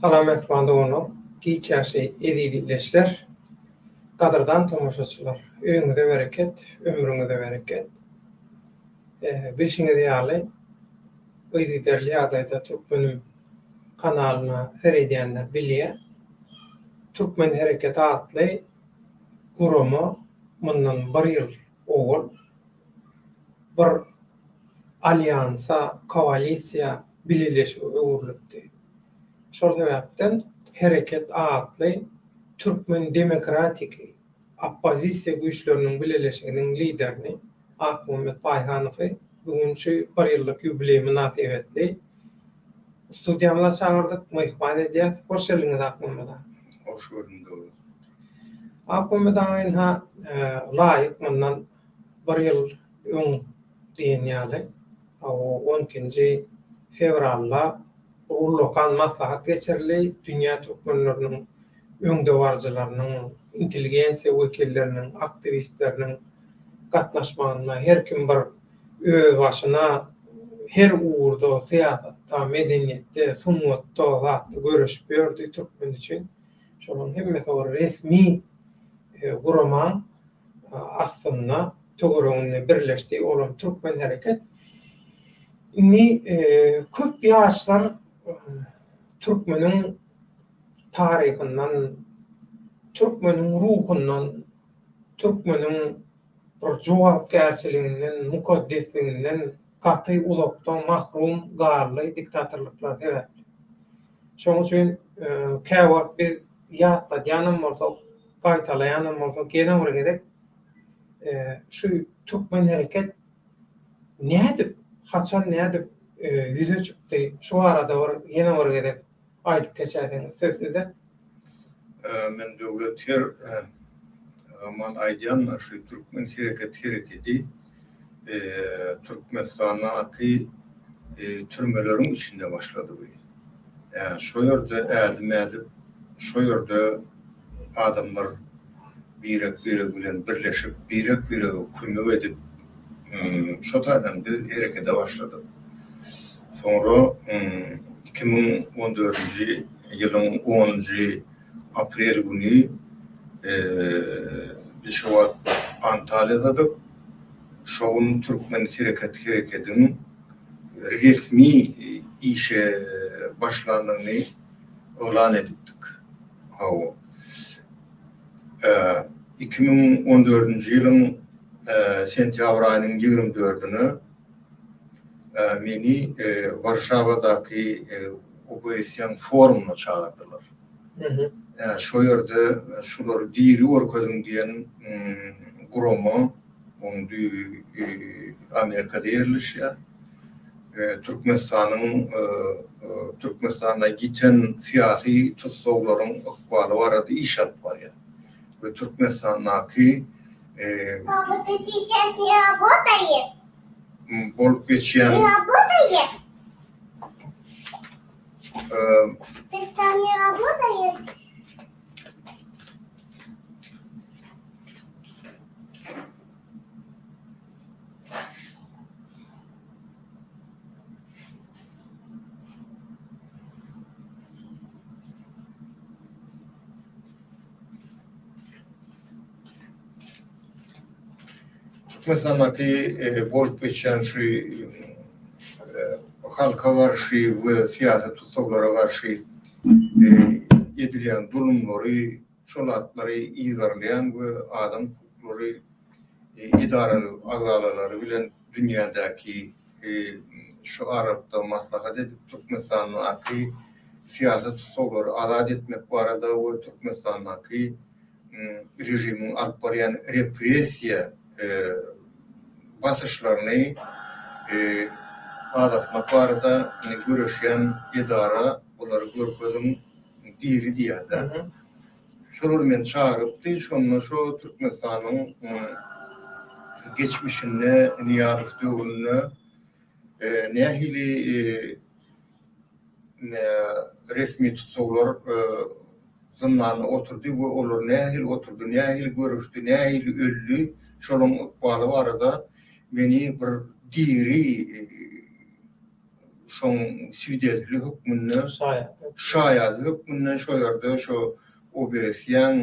Salam ekranda onu, giçäşi edilişler, kadırdan tomoşaçylar. Öňüňize bereket, ömrüňize bereket. Bilşiňiz ýaly, öýdiderli ýagdaýda Türkmenim kanalyna seredýänler bilýär. Türkmen Hereket adly gurumy mundan 1 ýyl owul bir alýansa, koalisiýa bileşigi öwürlükdi. Şol sebäpden Hereket adly Türkmen Demokratik Oppozisiýa güýçleriniň bileşiginiň liderini Akmuhammed Baýhanowy bugünçi 1 ýyllyk ýubilei münasibetli studiýamyza çagyrdyk, myhman edýäs. Hoş geldiňiz Akmuhammed ağa. Hoş gördüm. Akmuhammed ağa laýyk mundan 1 ýyl öň diýen ýaly 12-nji fevralda Ullukan maslahat geçirli dünýä türkmenleriniň öňde barjylarynyň, intelligensiýa wekilleriniň, aktivistleriniň gatnaşmagyna her kim bir öz başyna her uğurda siýasatda, medeniýetde, sunwatda zatly görüşip berdi türkmen üçin. Şonuň hemmesi resmi guramaň aslynda töweregiňi birleşdi. Olam Türkmen Hereket. Köp ýaşlar Türkmeniň taryhyndan, Türkmeniň ruhundan, Türkmeniň bir jogapkärçiliginden, mukaddesliginden gaty uzakdan mahrum garly diktatorluklar sebäpli. Şoň üçin käwagt biz ýatladýanam bolsak, gaýtalaýanam bolsak, gene bir gezek şu Türkmen Hereket nädip, haçan nädip yüze çykdy. Şu arada ýene bir gezek aýdyp geçäsiňiz söz sizde. Men döwletler aman aýdýan şu Türkmen Hereketi Türkmenistanaky türmeleriň içinde başlady bu. Şo ýerde ädip, şo ýerde adamlar birek bilen birleşip, birek kömek edip şo taýdan biz herekete başladyk. Sonra 2014-nji ýylyň 10-njy aprel günü biz şu Antalya'dadyk. Şoň Türkmen Hereketiň resmi işe başlandygyny elan edipdik. 2014-nji ýylyň sentýabr aýynyň 24-nü meni Warşawadaky OBSE forumuna çağırdılar. Şo ýerde şular diri orkadyň diýen gurumy ondy Amerikada ýerleşýär. Türkmenistana giten siyasi tutsaglaryň ykbaly barady iş alyp barýar. Ve Türkmenistanaky Папа, ты сейчас не работаешь? bolup geçýän Не работаешь? Ты сам не работаешь? Türkmenistanaky bolup geçýän şu halka garşy we siyasi tutsaglara garşy edilýän zulümleri, şolatlary ýygarlayan we adam hukuklary idaraly agzalary bilen dünýädäki şu arapda maslahat edip Türkmenistanaky siyasi tutsaglary azad etmek barada we Türkmenistanaky rejimiň alyp barýan repressiýa basışlaryny azatmak barada görüşýän idara bulary görkezim diri diýär. Şolary men çağırypdy, şonda şo Türkmenistanyň geçmişine, niýalyk döwrüne nähili resmi tutsaglar zynnyna oturdy we olar nähili oturdy, nähili görüşdi, nähili öldü. Şolun ykbaly barada meni bir diri şoň siwdetli hukmyny şaýat hukmyny şoýarda şo obesiýan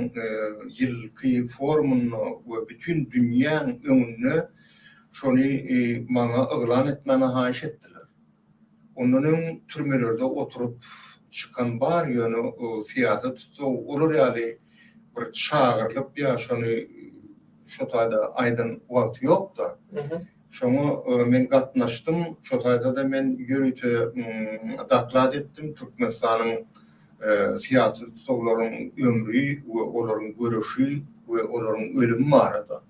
ýylky formuny we bütün dünýäň öňünde şonu maňa yglan etmeni haýyş etdiler. Onların türmelerde oturup çıkan bar ýöne siýasat tutsaw olur ýaly bir çağırlyp ýa şonu şo taýda aýdyn wagt ýokda. Şoňa men gatnaşdym. Şo taýda da men ýürüte daklad etdim Türkmenistanyň siýasat tutsawlaryň ömrü we olaryň görüşi we olaryň ölümi barada.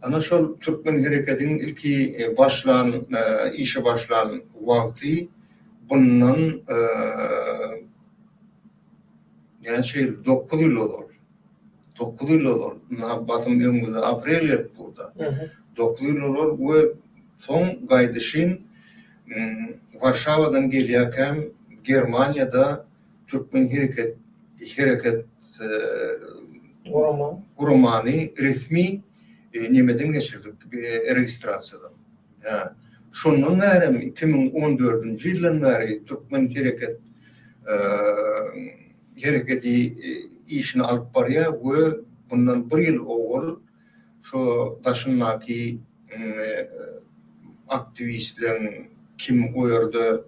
Ana şol Türkmen hereketinin ilki işe başlan wagty bundan yani 9 yıl olur. 9 yıl olur. Batım ömründe aprel et burada. 9 yıl olur ve son gaýdyşyn Warşawadan gelýärkem Germaniýada Türkmen hereket Gurumany resmi nemeden geçirdik registrasiýadan. Ya şondan bäri 2014-nji ýyldan bäri Türkmen hereketi işini alyp barýar we bundan 1 ýyl owal şo daşynmaky aktivistlerin kim oýarda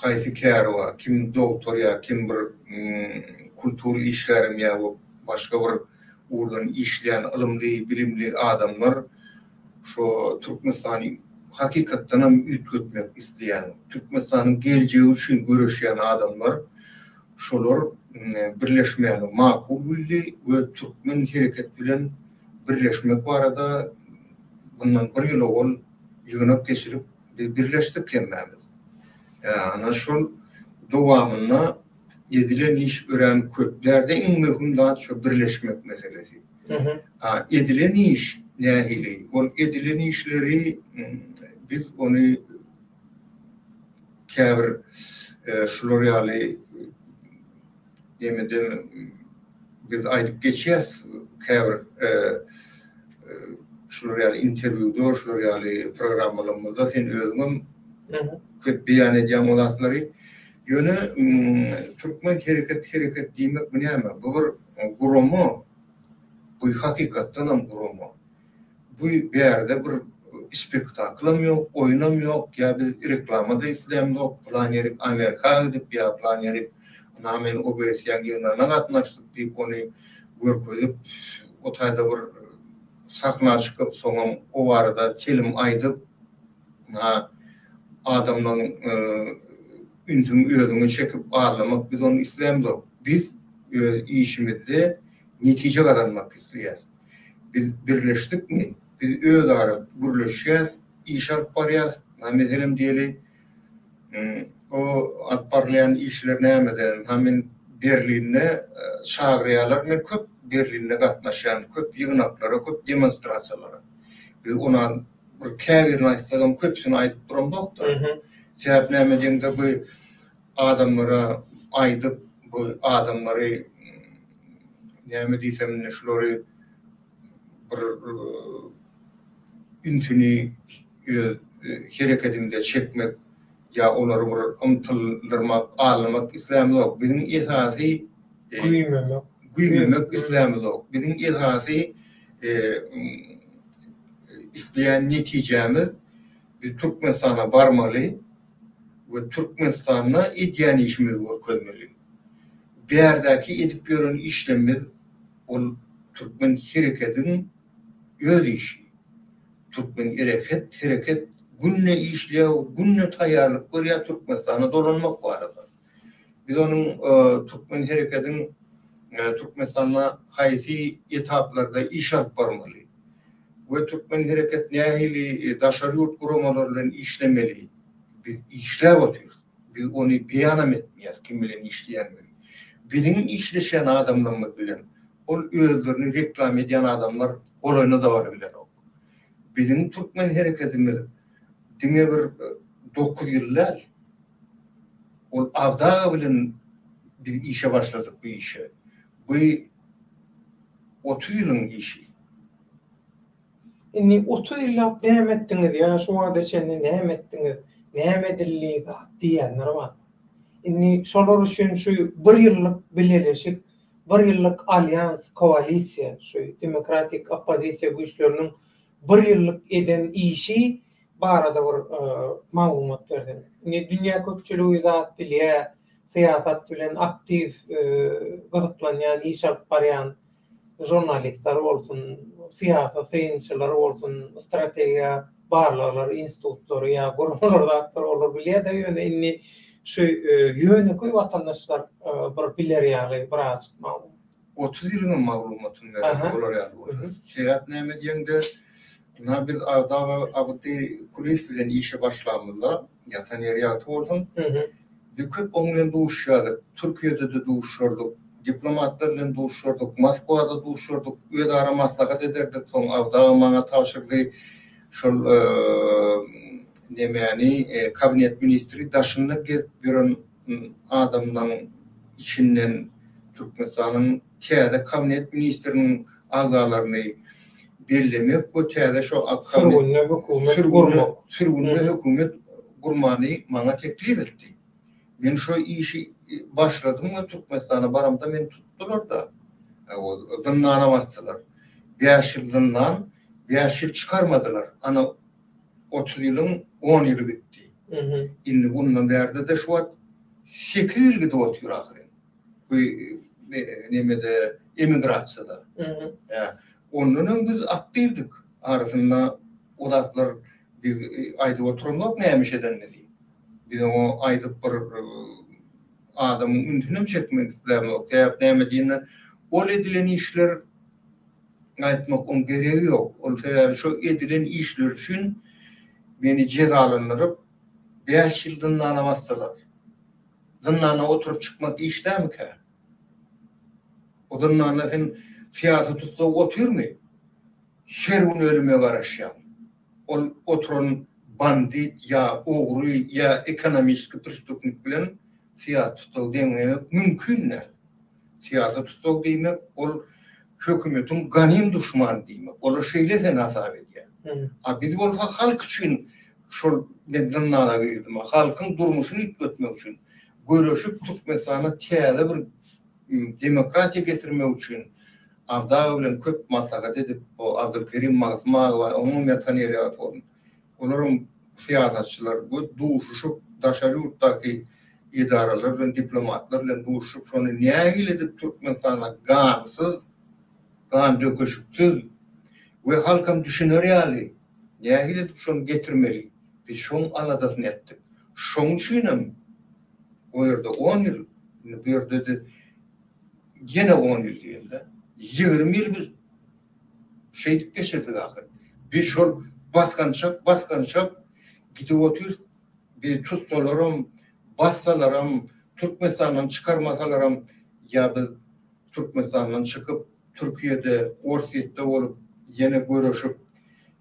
haýsy kärwa, kim doktor ýa kim bir kultur işgärim ýa başga bir urdan işleyen ılımlı, bilimli adamlar şu Türkmenistan'ı hakikaten ütgütmek isteyen, Türkmenistan'ın geleceği için görüşen adamlar şolar birleşmeyeni makul bildi ve Türkmen hereket bilen birleşmek barada bundan 1 ýyl owal ýygynak geçirip birleşdik kendimiz. Yani şol dowamyna edilen iş ören köplerde en mühim da şu birleşmek meselesi. Edilen iş nähili? Ol edilen işleri biz onu käbir şular ýaly demeden biz aýdyp geçýäs käbir şular ýaly interwýuda şular ýaly programmalarymyzda sen özüň köp beýan edýän olatlary ýöne Türkmen hereket diýmek näme? Bu bir gurumy, bu hakykatdan hem gurumy. Bu ýerde bir spektaklam ýok, oýnam ýok, ýa biz reklamada islemdok, plan ýerip Amerika gidip ýa plan ýerip namen obesiýan ýygyna gatnaşdyk diýip ony görkezip o taýda bir sakna çykyp soňam o barada kelim aýdyp adamlaryň üntün özüňi çekip ağlamak biz onu islemdok. Biz işimizi netice kazanmak isteýäs. Biz birleşdikmi? Biz özara birleşýäs, iş alyp barýas. Meselem diýeli o alyp barýan işler nämeden hemen Berlinde çağırýarlar. Men köp Berlinde gatnaşan, köp ýygnaklara, köp demonstrasiýalara. Biz ona bir käbirini aýtsagam köpsini aýdyp duramdok da. Sebäp näme diýende bu adamlara aýdyp bu adamlary näme diýsem şolary bir üntüni hereketinde çekmek ýa olary bir ymtyldyrmak, ağlamak islämi ýok. Bizim esasy güýmemek islämi ýok. Bizim esasy isleýän netijemiz biz Türkmenistana barmaly ve Türkmenistan'a edýän işimiz görkezmeli. Bu ýerdäki edip ýören işlemimiz ol Türkmen hereketiniň öz işi. Türkmen hereket günne işleýär, günne taýýarlyk görýär Türkmenistana dolanmak barada. Biz onuň Türkmen hereketiniň Türkmenistana haýsy etaplarda iş alyp barmaly. Ve Türkmen hereket nähili daşary ýurt guramalar bilen işlemeli. Biz işläp oturýarys. Biz onu beýan etmeýäs kim bilen işleýänmi. Bizim işleşen adamlar bilen ol özlerini reklam edýän adamlar olayna da bar bilen. Bizim Türkmen hereketimiz diňe bir 9 ýyllar ol avda bilen biz işe başladyk bu işe. Bu 30 ýylyň işi. inni 30 ýyllap näme etdiňiz ýa şu wagtda şeňle näme etdiňiz, näme edildi diýenler bar. Inni şolar üçin şu 1 ýyllyk birleşik, 1 ýyllyk alyans, koalisiýa, şu demokratik oppozisiýa güýçleriniň 1 ýyllyk eden işi barada bir maglumat berdi. Inni dünýä köpçüligi zat bilýär, siyasat bilen aktiv gyzyklanýan, iş alyp barýan jurnalistler bolsun, siyasat synçylar bolsun, strategiýa barlalar, institutlar ýa gurumlar da olur bilýär-de ýöne inni şu ýöne koý watandaşlar bir biler ýaly biraz maglumat. 30 ýylyň maglumatyny berýär bolar ýaly. Siyasat näme diýende biz awdy kulis bilen işe başlamyzda ýatan ýerýat boldum. Bir köp oňlan duşýardyk, Türkiýede de duşýardyk, diplomatlar bilen duşýardyk, Moskwada duşýardyk, öýdara maslahat ederdik, soň awda maňa tapşyrdy şol nemeni kabinet ministri daşyny gelip biren adamdan içinden Türkmenistanyň täze kabinet ministriniň agalaryny bellemek, bu täze şu sürgünli hökümet gurmany maňa teklip etdi. Men şu işi başladım ve Türkmenistan'a baramda men tuttular da. O zınnana bastılar. 5 yıl zınnan, 5 yıl çıkarmadılar. Ana 30 yılın 10 yılı bitti. Inni bundan derde de şu an 8 yıl gidi otuyor ahirin. Bu nemede emigrasyada. Onun biz aktivdik. Arasında odaklar biz ayda oturumluk neymiş edenmedi. Biz o ayda bir adamın üntünüm çekmek istemlok. Näme diýende ol edilen işler aýtmak on gereği yok. Ol sebäbi şu edilen işler üçin beni cezalandırıp 5 ýyl zyndan basdylar. Zyndana oturup çıkmak işdämi ki? O zyndana sen siyasat tutsa oturmy? Her gün ölüme garaşýar. Ol oturun bandit ya ogry ya ekonomik prestupnik bilen siyasat tutup demek mümkün. Siyasat tutup demek ol hökümetin ganim düşman demek. Ol şeýle sen hasap edýär. Biz bolsa halk üçin şol nedenden girdim. Halkyň durmuşyny ýetmek üçin, görüşüp Türkmenistana täze bir demokratiýa getirmek üçin awda bilen köp maslahat edip o Abdülkerim Magzmagow we umumyat tanýýar boldy. Olaryň siyasatçylar bu duşuşup daşary ýurtdaky idaralar bilen diplomatlar bilen duşuşup şonu nägil edip Türkmenistana gansız, gan döküşüksiz we halkam düşünür ýaly. Nägil edip şonu getirmeli. Biz şoň aladasyny etdik. Şoň üçin o ýerde 10 ýyl, bu ýerde de gene 10 ýyl diýildi. 20 ýyl biz şeýdik geçirdik ahir. Biz şol baskançak gidip otur bir tutsalarım, bassalarım, Türkmenistan'dan çıkarmasalarım ya biz Türkmenistan'dan çıkıp Türkiye'de, Orsiye'de olup yine görüşüp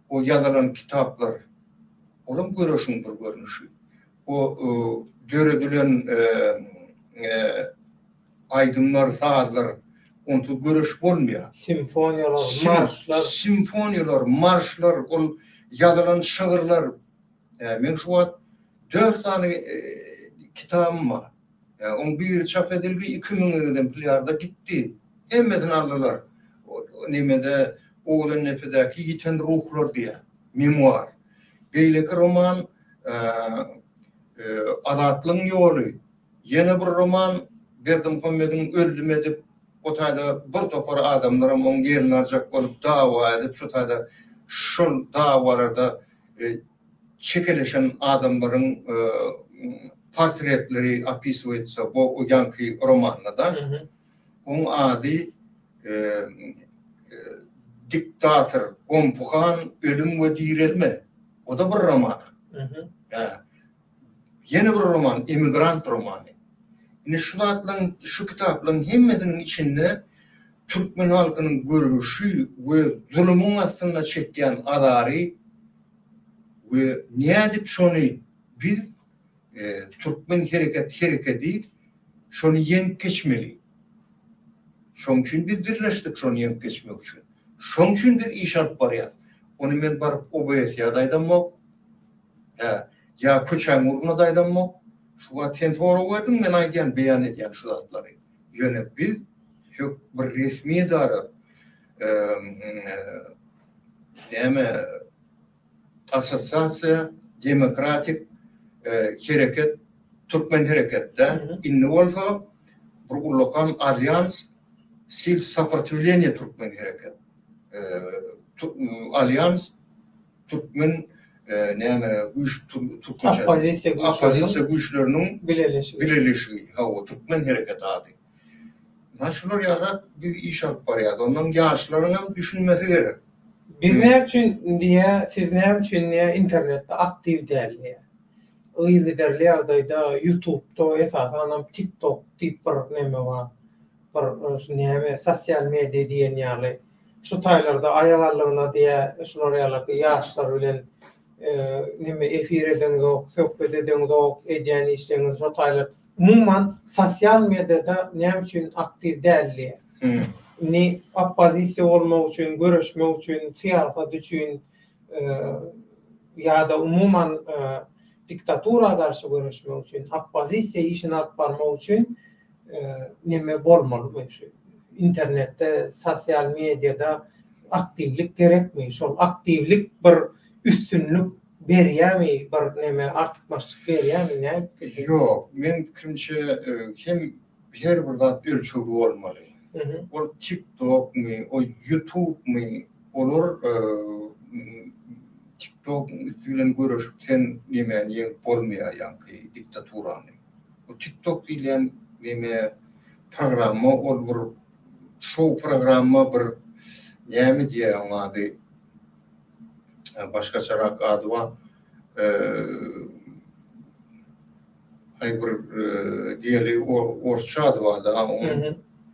o yazılan kitaplar oğlum görüşün bir görünüşü. O görüdülen aydınlar, sağlar onu görüş olmuyor. Simfoniyalar, marşlar, o yazılan şiirler. Men şu an 4 tane kitabım var. Onun bir çap edildi 2000 exemplarda gitti. Emmeden aldılar. Nemede oğlan nefedeki yiten ruhlar diye. Memuar. Beyleki roman Adatlığın yolu. Yeni bir roman Berdim Muhammed'in öldüm edip o tayda bir topar adamlarım onun yerini alacak olup dava edip şu tayda şol davalarda çekeleşen adamların portretleri apis etse bu o yankı romanla da onun adı diktatör Gompuhan ölüm ve dirilme. O da bir roman. Yeni bir roman, emigrant romanı. Yine şu kitapların hemmesinin içinde Türkmen halkının görüşü ve zulümün aslında çektiğin adarı ve ne edip şunu biz Türkmen hareketi şunu yenip geçmeli. Şunun için biz birleştik şunu yenip geçmek için. Şunun için biz iş alıp barıyız. Onu men barıp OBS'ye daydamok. Ya köçen uruna daydamok. Şuga tentoru gördüm men aygen beyan edýän şu zatlary. Ýöne biz şu bir resmi dara näme asosiasiýa demokratik hereket Türkmen hereketde inni bolsa bir ulokan alyans sil saportwlenie Türkmen hereket. Alyans Türkmen näme güç Türkmen opozisiýa güçleriniň birleşigi. O Türkmen hereket ady. Naşular ýarak bir iş alyp barýar. Ondan ýaşlaryň hem düşünmesi gerek. Biz näme üçin diýe, siz näme üçin internetde aktiv däldi? Öýle derli ýagdaýda YouTube'da esasan TikTok diýip bir näme bar. Bir näme sosial media diýen ýaly. Şu taýlarda aýagallygyna diýe şular ýaly ýaşlar bilen näme efir edeňiz, söhbet edeňiz, edýän işleňiz şu taýlar. Umumyň sosial mediada näme üçin aktiv däldi? Ni opozisiýa bolmak üçin, görüşmek üçin, siýasat üçin ýa-da umumyň diktatura garşy görüşmek üçin, opozisiýa işini alyp barmak üçin näme bolmaly şu internetde, sosial mediada aktivlik gerekmi? Şol aktivlik bir üstünlük berýärmi? Bir näme artykmaşlyk berýärmi? Näme? Ýok, men fikrimçe hem her bir zat ölçügi bolmaly. O TikTok mi, o YouTube mi olur TikTok üstünden görüşüp sen näme ýen bolmaýar ýa-ki diktaturany. O TikTok diýilen näme programma ol bir show programma bir näme diýýär ady başgaçarak ady bar. Ay bir diýeli orçça ady bar da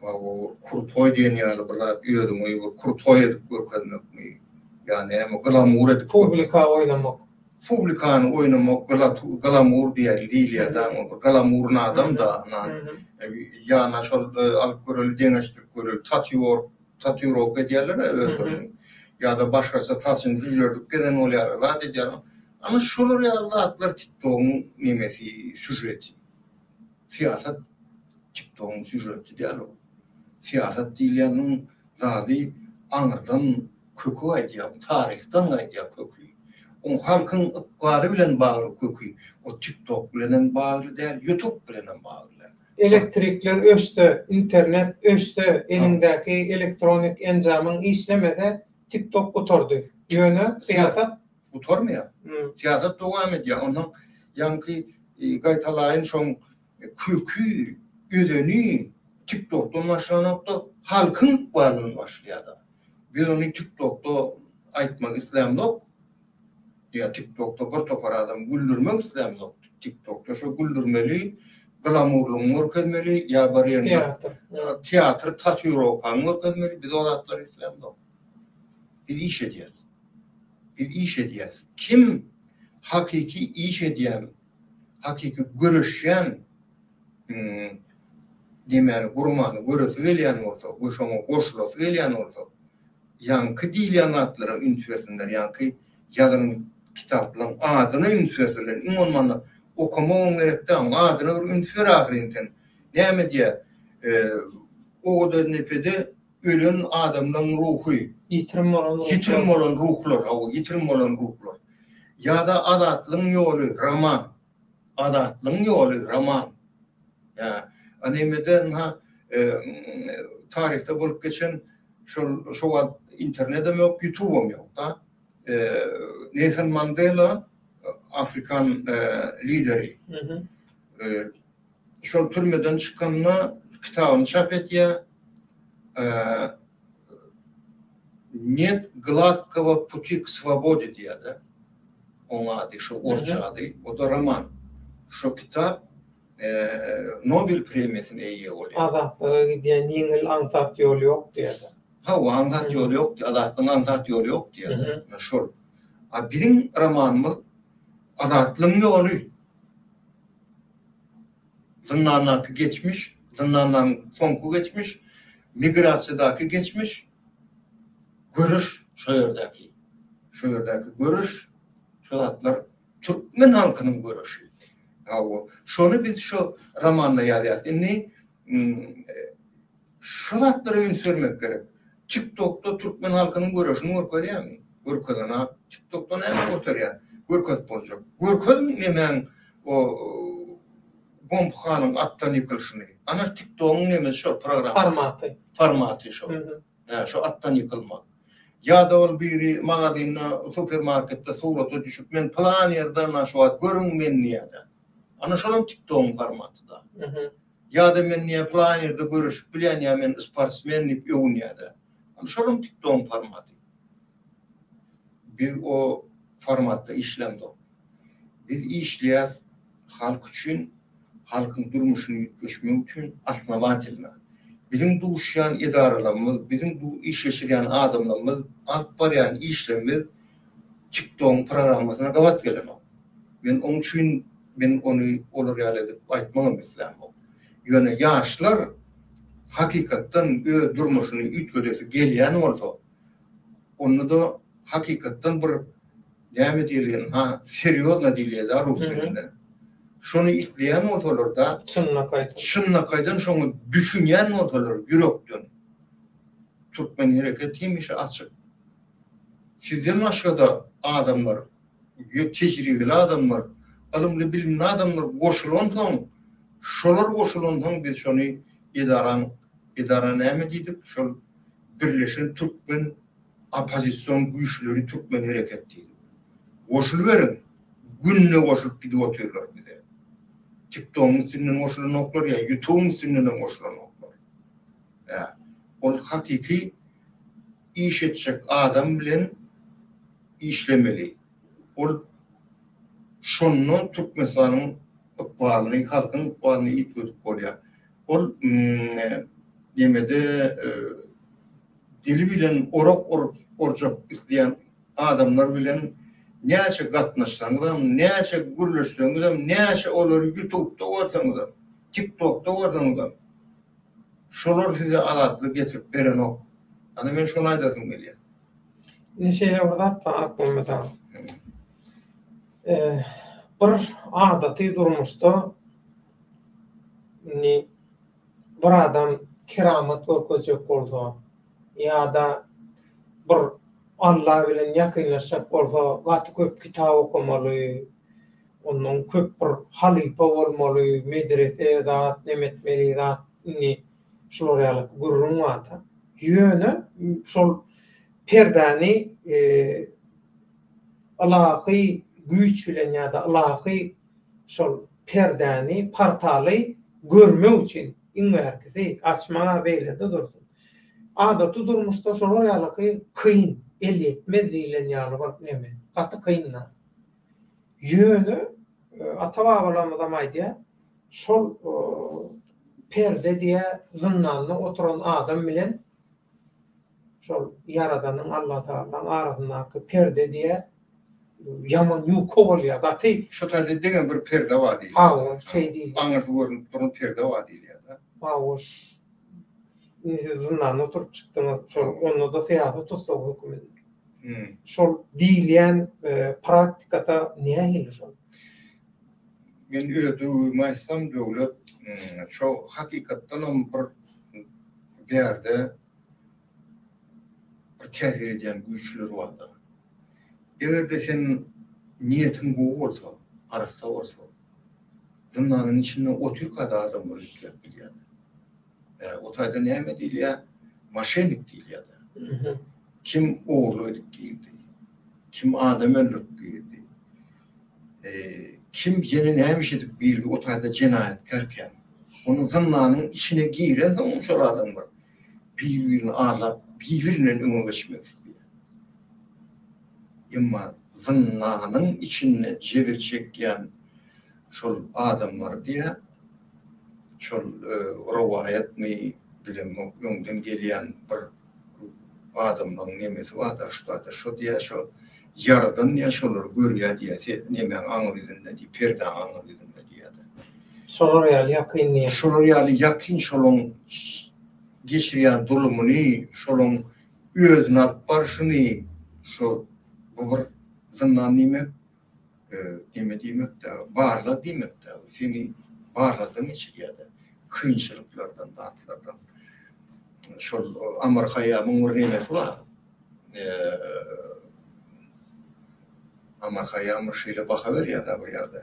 o kurtoy diýen ýaly bir zat ýödüm, o kurtoy edip görkezmekmi? Yani hem glamur edip Publika oynamak. Publikany oynamak, glamur diýer diýilýär da, o glamurny adam da ýa-na şol alyp göreli deňeşdirip göreli tatuýrowka diýerler öwrüni. Ya da başkası tasın jüjerdük geden olýar da diýär. Ama şolar ýaly TikTok'un nemesi süjeti. Siýasat TikTok'un süjeti diýär. Siýasat diýilýäniň zady aňyrdan kökü aýdýar, taryhdan aýdýar kökü. O halkyň ykbary bilen bagly kökü. O TikTok bilen bagly däl, YouTube bilen bagly. Elektrikler öşde, internet öşde, elindäki elektronik enjamyň işlemede TikTok oturdu. Ýöne siýasat oturmaýar. Siýasat dowam edýär. Ondan ýanky gaýtalaýyn şoň kökü, ödeni TikTok'dan başlanıp da halkın varlığını başlıyor da. Biz onu TikTok'ta aytmak islämdik. Ya TikTok'ta bir topar adam güldürmek islämdik. TikTok'ta şu güldürmeli, glamurlu görkezmeli, ya bir ýerde teatr, tatuýrowka görkezmeli, biz o zatlar islämdik. Biz iş edýäs. Kim hakiki iş edýän, hakiki görüşýän demeli gurmany görüsi gelýän bolsa, goşama goşulasy gelýän bolsa, ýanky diýilýän atlary ünsüýärsinler, ýanky ýazyň kitaplaryň adyny ünsüýärsinler. Iňonmanda okumagyň gerekde, adyny ünsüýär ahirинten. Näme diýär? O da nepede ölen adamdan ruhy, yitirim bolan ruhlar, ya da adatlyň ýoly roman, ya anemeden tarihte bolup geçen şu internetem yok, YouTube'um yok da. Nelson Mandela Afrikan lideri. Şol türmeden çıkanına kitabyny çap etýär. Нет гладкого пути к свободе diýär da. Oňa ady şu orçça ady, o da roman. Şu kitap Nobel premiýasyna eýe bolýar. Azatlyga gidýän ýeňil ansat ýol ýok diýär. O ansat ýol ýok, azatlyň ansat ýoly ýok diýär. Şol. A biziň romanymyz azatlyň ýoly. Zyndandaky geçmiş, zyndandan soňky geçmiş, migrasiýadaky geçmiş, görüş şu ýerdäki. şu yerdeki görüş, şu zatlar Türkmen halkının görüşü. Şonu biz şu romanla yazdık. Şu zatları ün sürmek gerek. TikTok'ta Türkmen halkının görüşünü görkölýär mi? Görkölana TikTok'ta näme oturýar? Görköt boljak. Görködüm nemen o Gomphanın attan yıkılışını. Ana TikTok'un neme şu program formatı şu. Şu attan yıkılmak. Ya da ol biri magazinna supermarkette surata düşüp men plan yerden şu at görün men niýede. Ana şolum TikTok'un formatı da. Ya da men niýe plan yerde görüşüp bilen ya men sportsmenlik ýöňýärde. Ana şolum TikTok'un formatı. Biz o formatda işlemdik. Biz işleýär halk üçin, halkın durmuşunu ýetişmek üçin asnawatilna. Bizim duşyan idaralarımız, bizim bu iş geçiren adamlarımız, alıp baryan işlemimiz TikTok programmasına gavat gelen o. Ben onun için onu olur edip aytmağım mesela. Yani yaşlar hakikaten durmuşunu ütködesi geleyen oldu. Onu da hakikaten bir näme diýilýän, seriozna diýilýär rus dilinde. Şonu isleyen ortalar da çınna kaydan şonu düşünýän ortalar yürekden. Türkmen hareketiymiş açık. Sizden başga adamlar, tecrübeli adamlar, alımlı bilimli adamlar goşulan soň, şolar goşulan soň biz şonu idara näme diýdik? Şol birleşen Türkmen opozisiýon güýçleri Türkmen hareket diýdik. Goşuluverin, günne goşup gidip oturýarlar bize. TikTok'un üstünden goşulanoklar ya, YouTube'un üstünden goşulanoklar. Ol hakiki iş etjek adam bilen işlemeli. Ol şonu Türkmenistan'ın ykbalyny, halkyň ykbalyny ýetip bolýar. Ol demede dili bilen orjak isleyen adamlar bilen näçe gatnaşsaňyzam, näçe gürleşseňizam, näçe olary YouTube'da görseňizam, TikTok'da görseňizam, şolar size alatlyk getirip beren ok. Ana men şonu aýdasym gelýär. Neşeýle wagt akmamda. Bir adaty durmuşda bir adam keramet görkezek bolsa ya-da bir Allah bilen ýakynlaşak bolsa, gaty köp kitap okumaly, onuň köp bir halipa bolmaly, medrese zat, nemetmeli zat, şolar ýaly gurrun wata. Ýöne şol perdäni Allahy güýç bilen ýa-da Allahy şol perdäni portaly görmek üçin iňerkisi açmaga beýlede dursun. Adaty durmuşda şolar ýaly kyn, el etmez diýilen ýaly bir näme? Gaty kynlar. Ýöne ata-babalarymyzam aýdýar, şol perde diýe zyndanlyk oturan adam bilen şol Yaradanyň Allah Taalaň arasyndaky perde diýe yaman ýuko bolýar. Gaty şu taýda degen bir perde bar diýilýär. Ha, şey diýil. Aňyrty görünip duran perde bar diýilýär. Bawoş. Zyndan oturup çykdyňyz, şol onda da syýasat tutsak hökümet. Şol diýilýän praktikada näme gelir şol? Men öýdüýmäsem döwlet şu hakykatdan bir ýerde täsir edýän güýçler barda. Egerde sen niýetiň gowy bolsa, arasa bolsa, zyndanın içinde oturup adam görüşler bilýär. O taýda näme diýilýär? Maşenik diýilýär. Kim oğurluk girdi, kim adam öldürüp girdi, kim yeni neymiş edip girdi, o taýda cinayetkerken, onu zındanın içine giren de onun şol adam var. Birbirini ağlap, birbirine öňe geçmek istiyor. Emma zındanın içine cevir çekýän şol adamlar diýe, şol rowayat mi bilemok ýöňden gelýän bir adamlaryň nemesi bar da şu diýär, şu Yaradan ýaşalar görýär diýse, näme aňyrydynda diýip, perde aňyrydynda diýär. Şolar ýaly ýakynly. Şolar ýaly ýakyn şolaň geçirýän durumuny, şolaň özüne barşyny, şu Bu bir zınnan demek, neme demek de, barla demek de, seni barladığın için ya da kıyınçılıklardan, dağıtlardan. Şol Amerika'ya mıngır nemesi var. Amerika'ya mırşıyla bakıver ya da buraya da.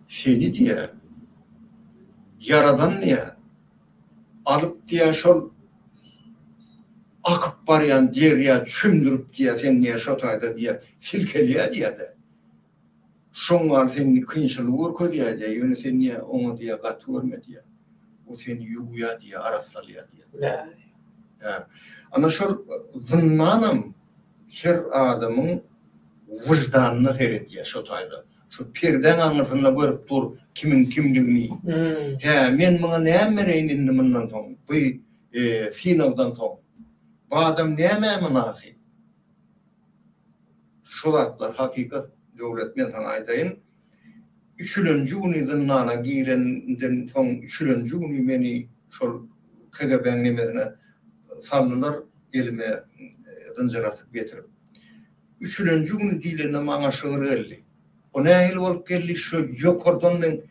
Seni diye, yaradan niye, alıp diye şol akıp barayan deriye çümdürüp diye sen niye şotayda diye silkeliye diye de. Şoňa seni kıyınçılığı urku diye de, yönü sen niye onu diye katı verme diye. O seni yuguya diye, arassalya diye. Ama şol zınnanım her adamın vicdanını seyrediyor şotayda. Şu pirden anırtına görüp dur kimin kimligini. Men bana näme mereyinindi mundan soň? Bu sinagdan soň. Bu adam näme münasip? Şolatlar hakikat döwlet men sana aýdaýyn. 3-nji güni zınnana girenden soň 3-nji güni meni şol KGB'nin nemesine sallılar elime dınjıratyp getirip. 3-nji güni diýilende maňa şygyr geldi. O nähili bolup geldi şu ýokordanyň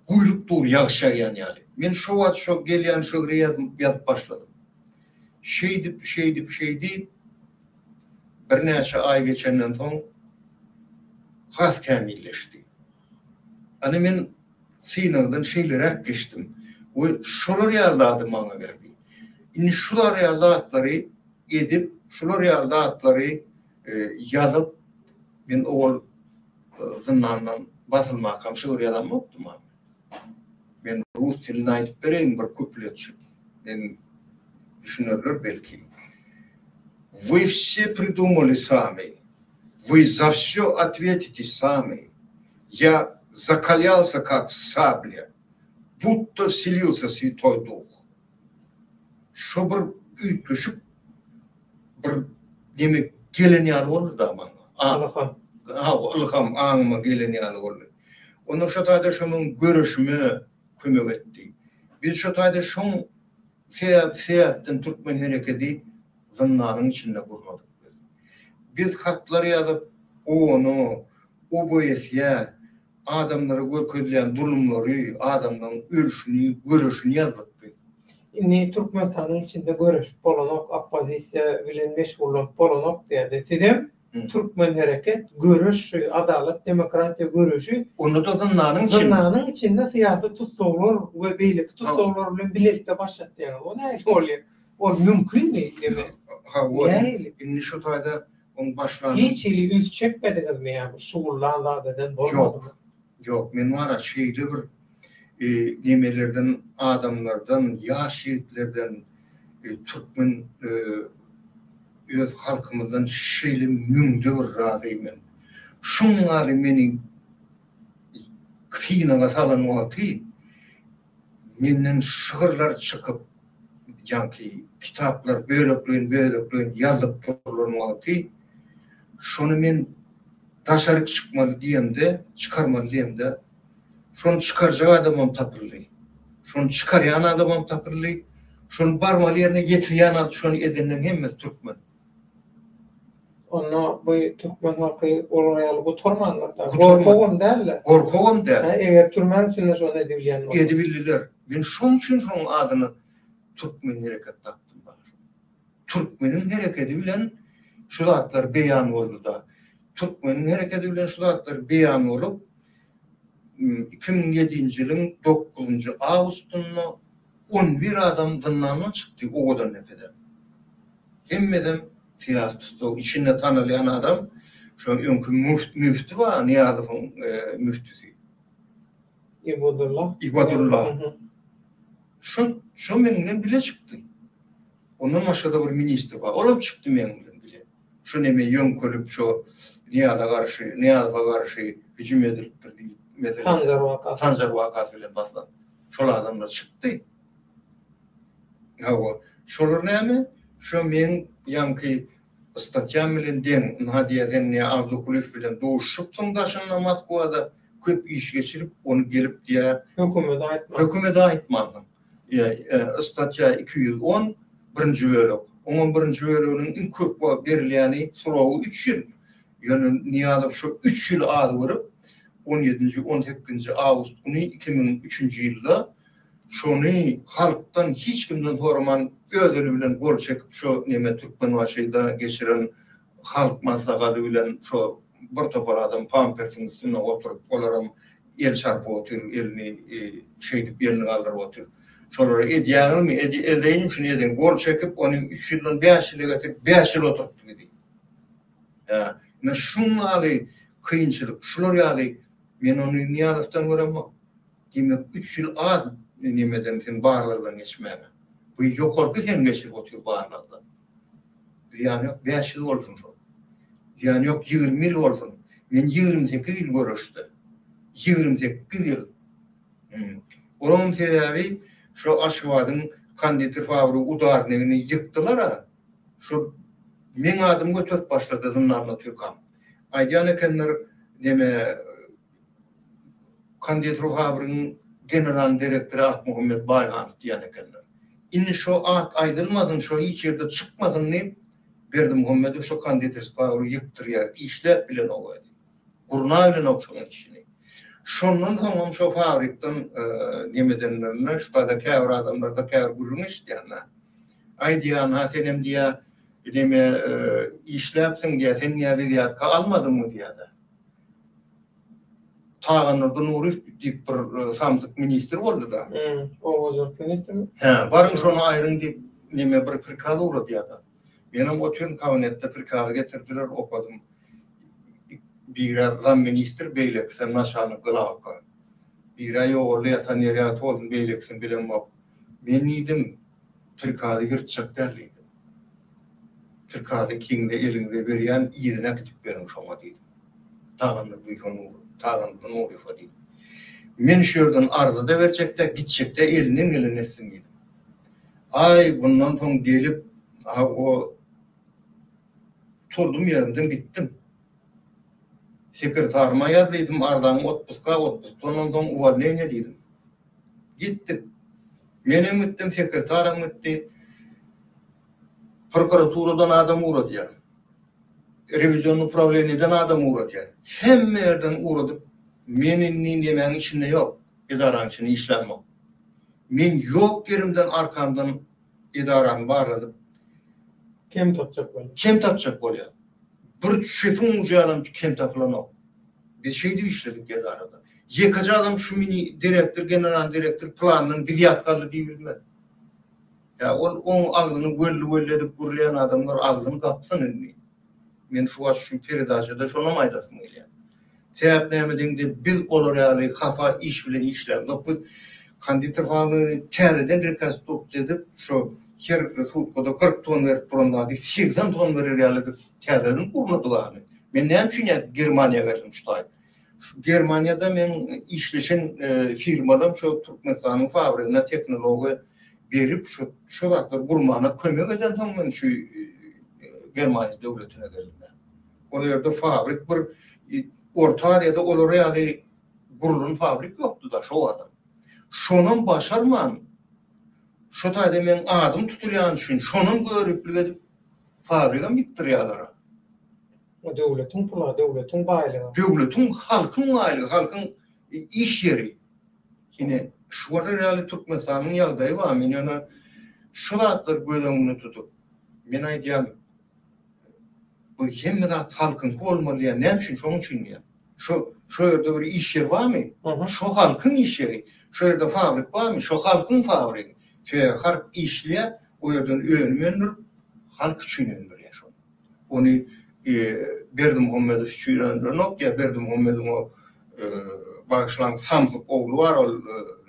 guýlup dur ýagşaýan ýaly. Men şu wagt şu gelýän şygyry ýazyp başladym. Şey dip bir näçe ay geçenden soň has kämilleşdi. Ani men sinagdan şeýlerek geçdim. O şolar ýallady maňa berdi. Indi şular ýallatlary edip, şular ýallatlary ýazyp men ol zınnandan basılmakam şiir ýazam bopdum. Men rus tilini aýdyp bereýin bir kupletçi. Men düşünürler belki. Вы все придумали сами. Вы за все ответите сами. Я закалялся как сабля, будто вселился Святой Дух. Şo bir üýtüşip bir demek gelen ýaly boldy da maňa. Ilham aňyma gelen ýaly boldy. Onu şo taýda şonuň görüşüme kömek etdi. Biz şo taýda şoň feýatdan türkmen hereketi zınnanyň içinde gurmadyk biz. Biz hatlar ýazyp onu, o boýasya adamlara görkezlen durumlary, adamlaryň ölüşini, görüşini ýazdyk. Inni Türkmenistanyň içinde görüş bolanok, oppozisiýa bilen meşgul bolanok diýdi. Sedem Türkmen hereket, görüş, adalet, demokratiya görüşü. Onu da zınnanyň içinde syýasy tutsaglar we beýlik tutsaglar bilen birlikde başlatdy. O näme bolýar? O mümkinmi deme? Inni şu taýda on başlandy. Hiç ili üz çekmedinizmi ýa-da şugullanlardan bolmadymy? Yok, men wara şeýle bir nemelerden, adamlardan, ýaşytlerden, Türkmen öz halkymyzdan şeýle müňde bir razyman. Şunlary meni kıynaga salan wagty menden şygyrlar çykyp, ýa-ki kitaplar böleklerin ýazyp durlan wagty şonu men taşary çykmaly diýende, çykarmaly diýende şonu çykarjak adamam tapyrly. Şonu çykarýan adamam tapyrly. Şonu barmaly ýerine getirýän adam şonu edenler hemme türkmen. Onu bu Türkmen halky olaýaly gotormanlar da. Gorkogum däl. Gorkogum däl. Eger türmen üçin şonu edilýän. Edilýär. Men şoň üçin şoň adyny Türkmen hereket taktım bar. Türkmenin hereketi bilen şu zatlar beýan boldy da. Türkmenin hereketi bilen şu zatlar beýan bolup 2007-nji ýylyň 9-njy awgustunda 11 adam zınnandan çykdy odan nepeden. Hemmeden siyasi tutup içinde tanylýan adam şu öňkü müfti wa Niýazowyň müftisi. İbadullah. Şu menden bile çykdy. Ondan başga bir ministr var. Olap çykdy menden bile. Şu neme ýönkölüp şu Niýazowa garşy hüjüm edilipdir diýip. Sanjar wakasy bilen baslan. Şol adamlar çykdy. Hawa şolar näme? Şu men ýa-ki statýam bilen den hadiýeden ne Avdukulif bilen dowuşupdyň daşyna Moskwada köp iş geçirip onu gelip diye hökümete aýtmadym. Statya 210 birinji bölük 11-nji bölüginiň iň köp berilýäni surawy 3 ýyl. Ýöne Niýazow şu 3 ýyl ady beryp 17-nji 18-nji awgust güni 2003-nji ýylda şonu halkdan hiç kimden sorman ödeli bilen gol çekip şu neme Türkmen başyda geçiren halk maslahaty bilen şu bir topar adam pampersiň üstüne oturup olaram el çarpy otur elini şeýdip ýerini galdyryp otur. Şolara edýärmi eldeýin şunu eden gol çekip onu 3 ýyldan 5 ýyla getirip 5 ýyl oturtdy dedi. Ya, ne şunlary kıyınçılık, şular ýaly men onu Niýazowdan görem. Demek 3 ýyl az nimeden sen barlygdan geçmäge. Bu ýokarky sen geçip otur barlygdan. Yani 5 ýyl bolsun şo. Yani yok 20 ýyl bolsun. Men 28 ýyl görüşdi. 28 ýyl. Onun sebebi şu Aşgabatyň konditer fabrygy udarnyny ýykdylar ha. Şu men adym götürüp başlady zyndanly Türkam. Aýdan ekenler neme konditer fabrygynyň general direktori Ahmuhammed Baýhan diýen ekenler. Inni şu at aýdylmadyn, şu hiç ýerde çykmadyn ne Berdimuhammedow şu konditer fabrygy ýykdyrýar, işläp bilen oýdy. Gurna bilen okşagan işini. Şondan soň şu fabrikden nemedenlerine şu da käbir adamlar da käbir gurulmuş diýenler. Aýdýan ha senem diýä neme işläpsiň diýä sen niýe wediýatka almadyňmy diýär. Tağanırda Nurif diýip bir samsyk ministr boldy da. O wazir ministrmi? He, barın şonu aýryň diýip neme bir prikaz urady ýa-da. Menem oturýan kabinetde prikaz getirdiler, okudum. Bir adam ministr beyleksen naşanı gılaka. Bir ay oğlu yatan yere atolun beyleksen bilen bak. Men nidim prikazı yırtacak derliydim. Prikazı kinde elinde berýän ýerine gidip berim şoňa diýdim. Tağandır duýkan ulu, tağandır Nurif diýdim. Men şerden arzyda berjekde, gitjekde eliniň eline etsin diýdim. Ay bundan soň gelip o turdum yerimden gittim. Sekretarıma yazıydım, ardan otpuska, ondan soň uval ne diýdim. Gittim. Menem gittim, sekretarym gitti. Prokuraturadan adam uğradyar. Revizyon upravleniyeden adam uğradyar. Hemme yerden uğradyp, menin niýemäň içinde yok. Edaran içinde işlenmek. Men yok yerimden arkamdan edaran barladyp. Kim tapjak bolýar? Kim tapjak bolýar? Bir şefin ucağından kim tapılanok. Biz şeyde işledik edarada. Yekacı adam şu mini direktör, general direktör planının bilyatkarlı diye bilmez. Ya onun ağzını göllü edip gurlayan adamlar ağzını kapsın önüne. Men şu aç şu peridajda şuna maydasın öyle. Sebep nemedinde biz olur yani kafa iş bilen işlem. Bu konditer fabrikasını tereden rekaz edip şu her sulkoda 40 ton verip duranda 80 ton verir yani tereden kurmadı yani. Men näme üçin Germaniýa verdim şuday. Şu Germaniýada men işleşen firmadan şu Türkmenistanyň fabrikasyna teknologi berip şu wagtlar gurmana kömek eden soň men şu Germaniýa döwletine geldim. O ýerde fabrik bir orta ýerde olar ýaly gurulun fabrik ýokdu da şu adam. Şonun başarman şu taýda men adym tutulýan üçin şonun görüplük edip fabrikam ýitdirýarlar. O döwletiň pula, döwletiň baýlygy. Döwletiň, halkyň baýlygy, halkyň iş yeri. Ine şu ýaly Türkmenistanyň ýagdaýy bar. Men ýa-da şu zatlar göýlemini tutup men aýdýam bu hemme zat halkyň bolmaly, näme üçin şoň üçin ýa. Şu ýerde bir iş ýeri barmy? Şu halkyň iş yeri. Şu ýerde fabrik barmy? Şu halkyň fabriki. Halk işliýär, o ýerden öňmendir, halk üçin öňmendir şo. Ony Berdimuhammedow üçin Berdimuhammedow o başlan samsyk oglu bar, ol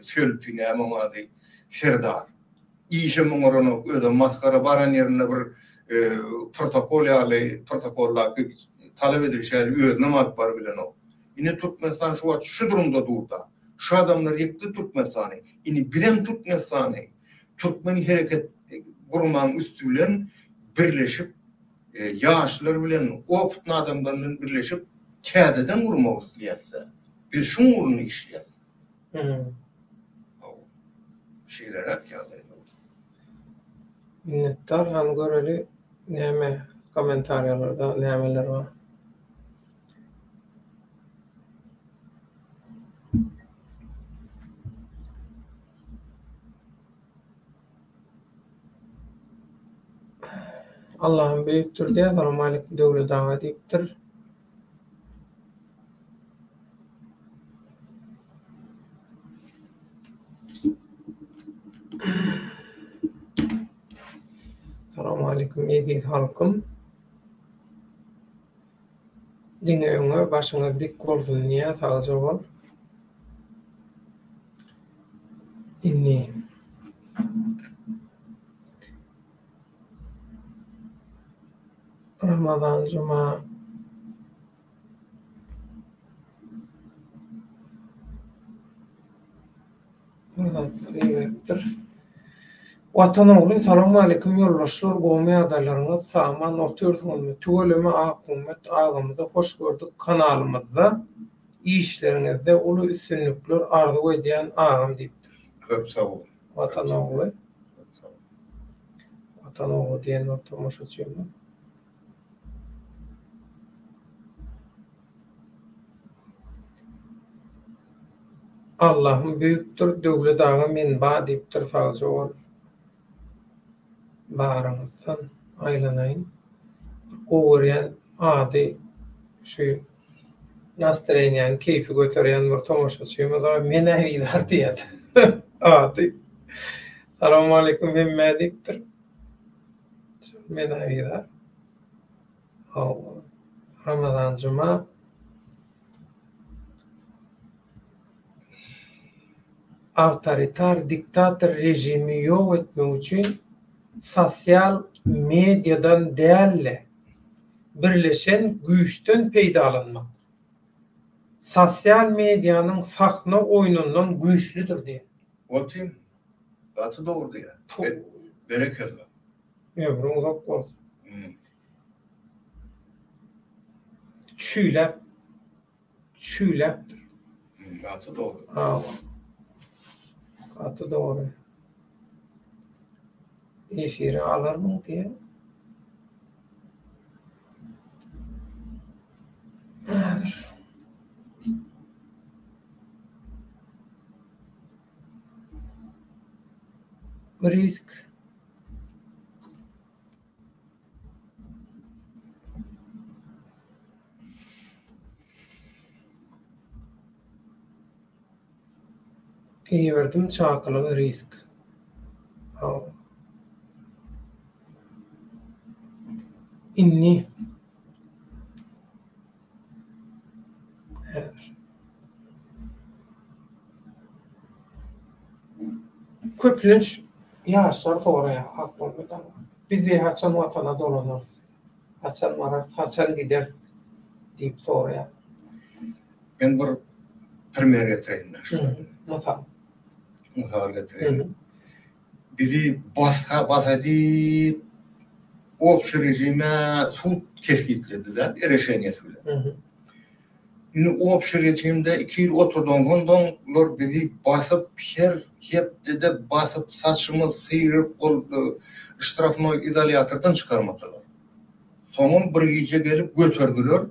Sölpine maňady Serdar. İşe moňaryny öde maskara baran ýerine bir protokol ýaly, protokollar talep edilýär, öňe mak bar bilen o. Ine Türkmenistan şu durumda durda. Şu adamlar ýekdi Türkmenistany. Ine birem Türkmenistany Türkmen hereket gurman üstü bilen birleşip ýaşlar bilen oputna adamlar bilen birleşip täzeden gurmak isleýärse biz şu uruny işleýär. Şeyler hep ýaly. Minnettar. Han göreli näme komentaryalarda nämeler var? Allah'ım büyüktür diye Malik döwle dawa diýipdir. Assalamu alaikum eýdi halkym. Diňeňe başyňyz dik bolsun niýe taýja bol. Inni Ramazan Cuma Watan oğlu, salamu aleyküm yoldaşlar, gomy adaylaryňyz saman oturýarsyňyzmy? Tügeleme akymet ağamyza hoş gördük kanalymyzda. İşleriňizde uly üstünlükler arzu edýän ağam diýipdir. Köp sag bol. Watan oğlu. Watan oğlu diýen ortamaşaçymyz. Allah'ım büyüktür, döwle dağa men ba diýipdir taýja bol. Bağırınızdan aylanayın. Oğuryan adi şu nastroyen, keyfi götüren bir tomoşaçıyımız ama mene vidar diyet. Adi. Selamun aleyküm ben mediktir. Mene vidar. Ramazan Cuma. Avtoritar, diktatör rejimi yok etmek için sosyal medyadan değerli birleşen güçten peydalanmak. Sosyal medyanın sahne oyunundan güçlüdür diye. Otim. Batı doğru ya. Bereketli. Ömrün uzak olsun. Çüylep. Çüyleptir. Batı doğru. Batı doğru. Efiri alır mı diye. Risk. İyi verdim çakılı risk. İnni. Evet. Köpünç yaşlar sonraya aklımda. Bizi haçan vatana dolanırız. Haçan varar, haçan gider deyip sonraya. Ben bir primer getireyim. Nasıl? Muhar getireyim. Bizi basa deyip ofşu rejime sud tefkitlediler, ereşeniyet bile. Şimdi ofşu rejimde 2 yıl oturduğundan bizi basıp hep de basıp saçımı sıyırıp oldu, iştirafını izolatordan çıkarmadılar. Sonra bir gece gelip götürdüler.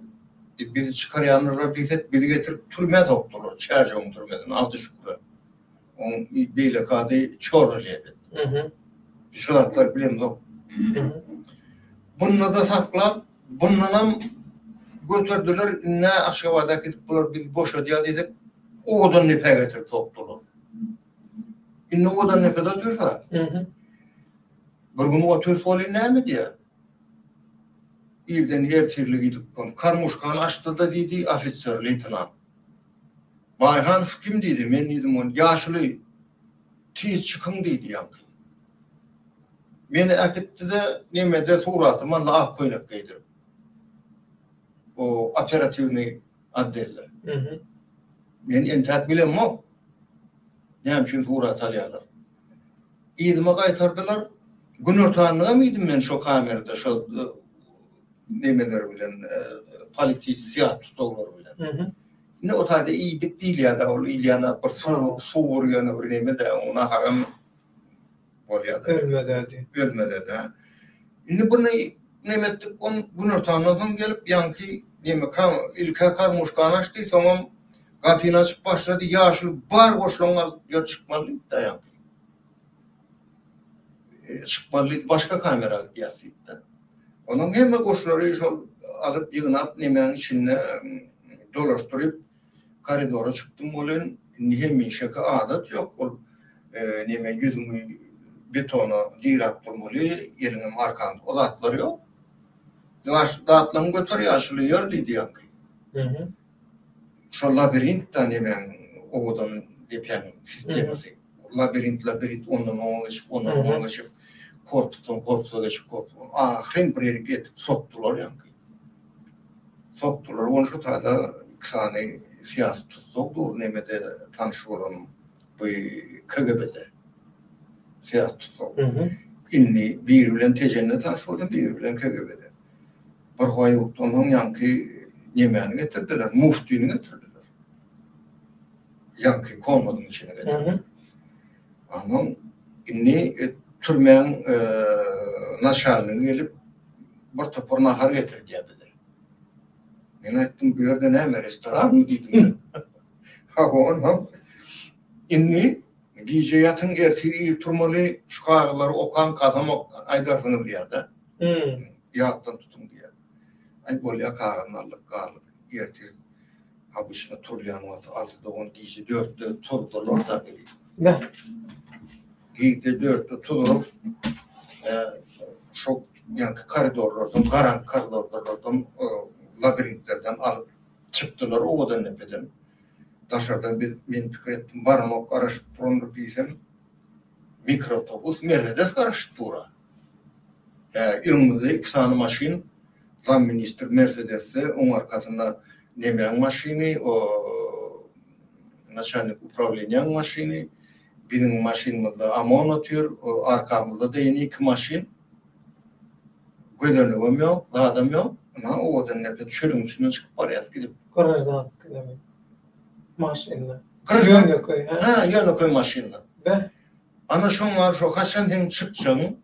Bizi çıkarayanlar bizi getirip türmeye soktular. Çerçeğin türmeden altı şükür. Onun değil kadı Çorlu'ya. Şuratlar bilem yok. Bununla da saklap, bununla götürdüler, ne aşağıda gidip bunlar biz boşa diye dedik, o odan nepe getirip soktular. İnne odan nepe de diyorsa, bir gün o tür olayı ne mi diye? İlden yer tirli gidip, karmuşkan açtı da dedi, ofisör, leytenan. Bayhan kim dedi, men dedim onu, yaşlı, tiz çıkın dedi yankı. Beni akitti de nemede suratım, anla ak koynak giydirip. O operativni adderler. Men entat bilem o. Neyem için surat alyalar. İdime kaytardılar. Gün ortağınlığa mıydım ben şu kamerada, şu nemeler bilen, politik siyah tutulur bilen. Ne o tarzda iyiydik değil ya da o iyiliğine bir su vuruyor ne bir neme de ona haram bolýar. Ölmedi. Ölmedi de. Indi bunu nemetdik bunu tanıdan gelip yanki neme kam ilka karmuşkan açtı tamam kapıyı açıp başladı yaşlı bar koşlanlar ya çıkmalı da yanki. Çıkmalı başka kamera yasıydı. Onun hemen koşuları alıp yığınıp nemenin içine dolaştırıp koridora çıktım olan hemen şaka adet yok. Neme yüzümü betona direkt durmalı yerinin arkanda odatları yok. Dağıtlarını götürüyor aşılıyor dedi yanki. Şu labirint'ten hemen ovadan depen sistemisi. Labirint ondan geçip korpusa geçip ahirin bir yere gidip soktular yanki. Soktular. Onun şu tada ikisani siyasi tutsoktu. Nemede tanışık olan bu KGB'de. Siyasi tutsoktu. İnni birbirine tecennet tanışık olan birbirine KGB'de. Bir hoy yoktan yanki nemeni getirdiler. Muftini getirdiler. Yanki konmadığın içine getirdiler. Anam inni türmen naşarını gelip bir topar nahar getir dediler. Ben ettim bir yerde ne restoran mı dedim. Onam inni gece yatın ertiri turmalı şu kağıtları okan kazam aydarfını biliyada. Yattın tutum diye. Ay bolya kağıtlarlık kağıtlık ertiri. Abışına turlayan vardı. 6'da 10 gece 4'te turdular orada geliyor. Ne? Giyde 4'te tutup şu yani koridorlardan, karanlık koridorlardan labirentlerden alıp çıktılar o odan nepeden. Dışarıdan ben fikir ettim. Baran o karışıp durumda bilsem mikrotobus Mercedes karışıp dura. Önümüzde 2 tane maşin zam minister Mercedes'e onun arkasında nemeyen maşini o начальник управления maşini bizim maşinimizde amon atıyor arkamızda da yeni 2 maşin gödönüğüm yok adam yok ama o odan nepeden çölün içinden çıkıp paraya gidip Garajdan tıkılamayın. Maşinle. Garajdan? Yönde koy. Yönde koy maşinle. Be? Ana şunlar şu kaçan den çıkacağını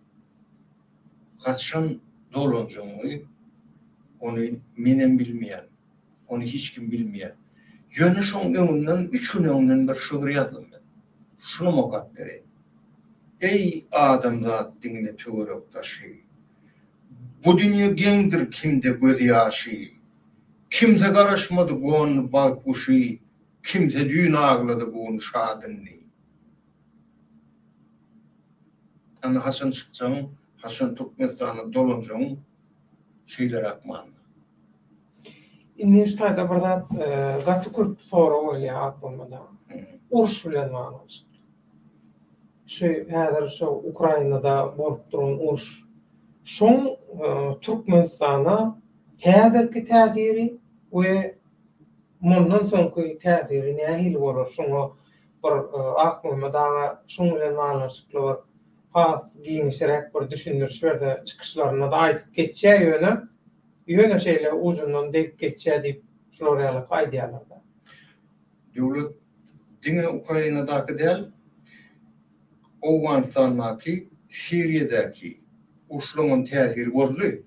kaçan dolunacağını onu minen bilmeyen onu hiç kim bilmeyen yönü şun önünden 3 gün önünden bir şuur yazdım ben. Şunu mokat vereyim. Ey adamda dinle tüğürük taşı. Bu dünya gendir kimde göz yaşı. Kimse karışmadı bu onun bakuşu. Kimse düğün ağladı bu onun şadını. Yani Hasan çıkacağım, Hasan Türkmenistan'a dolunacağım şeyler akmanı. İnni üstayda birdat gatı kurup sonra olya akmamada. Uruş bilen manaş. Şu häzir şu Ukrainada bolup duran uruş. Şoň Türkmenistana häzirki täsiri we mundan soňky täsiri nähil bolar? Şoňa bir akmamada şoň bilen manaşykly bir has giňişerek bir düşündürüş berse çıkışlaryna da aýdyp geçýär ýöne şeýle uzundan dek geçýär diýip şolar ýaly aýdýarlar da. Döwlet diňe Ukrainadaky däl, Awganistandaki, Siriýadaki uruşlaryň täsiri boldy.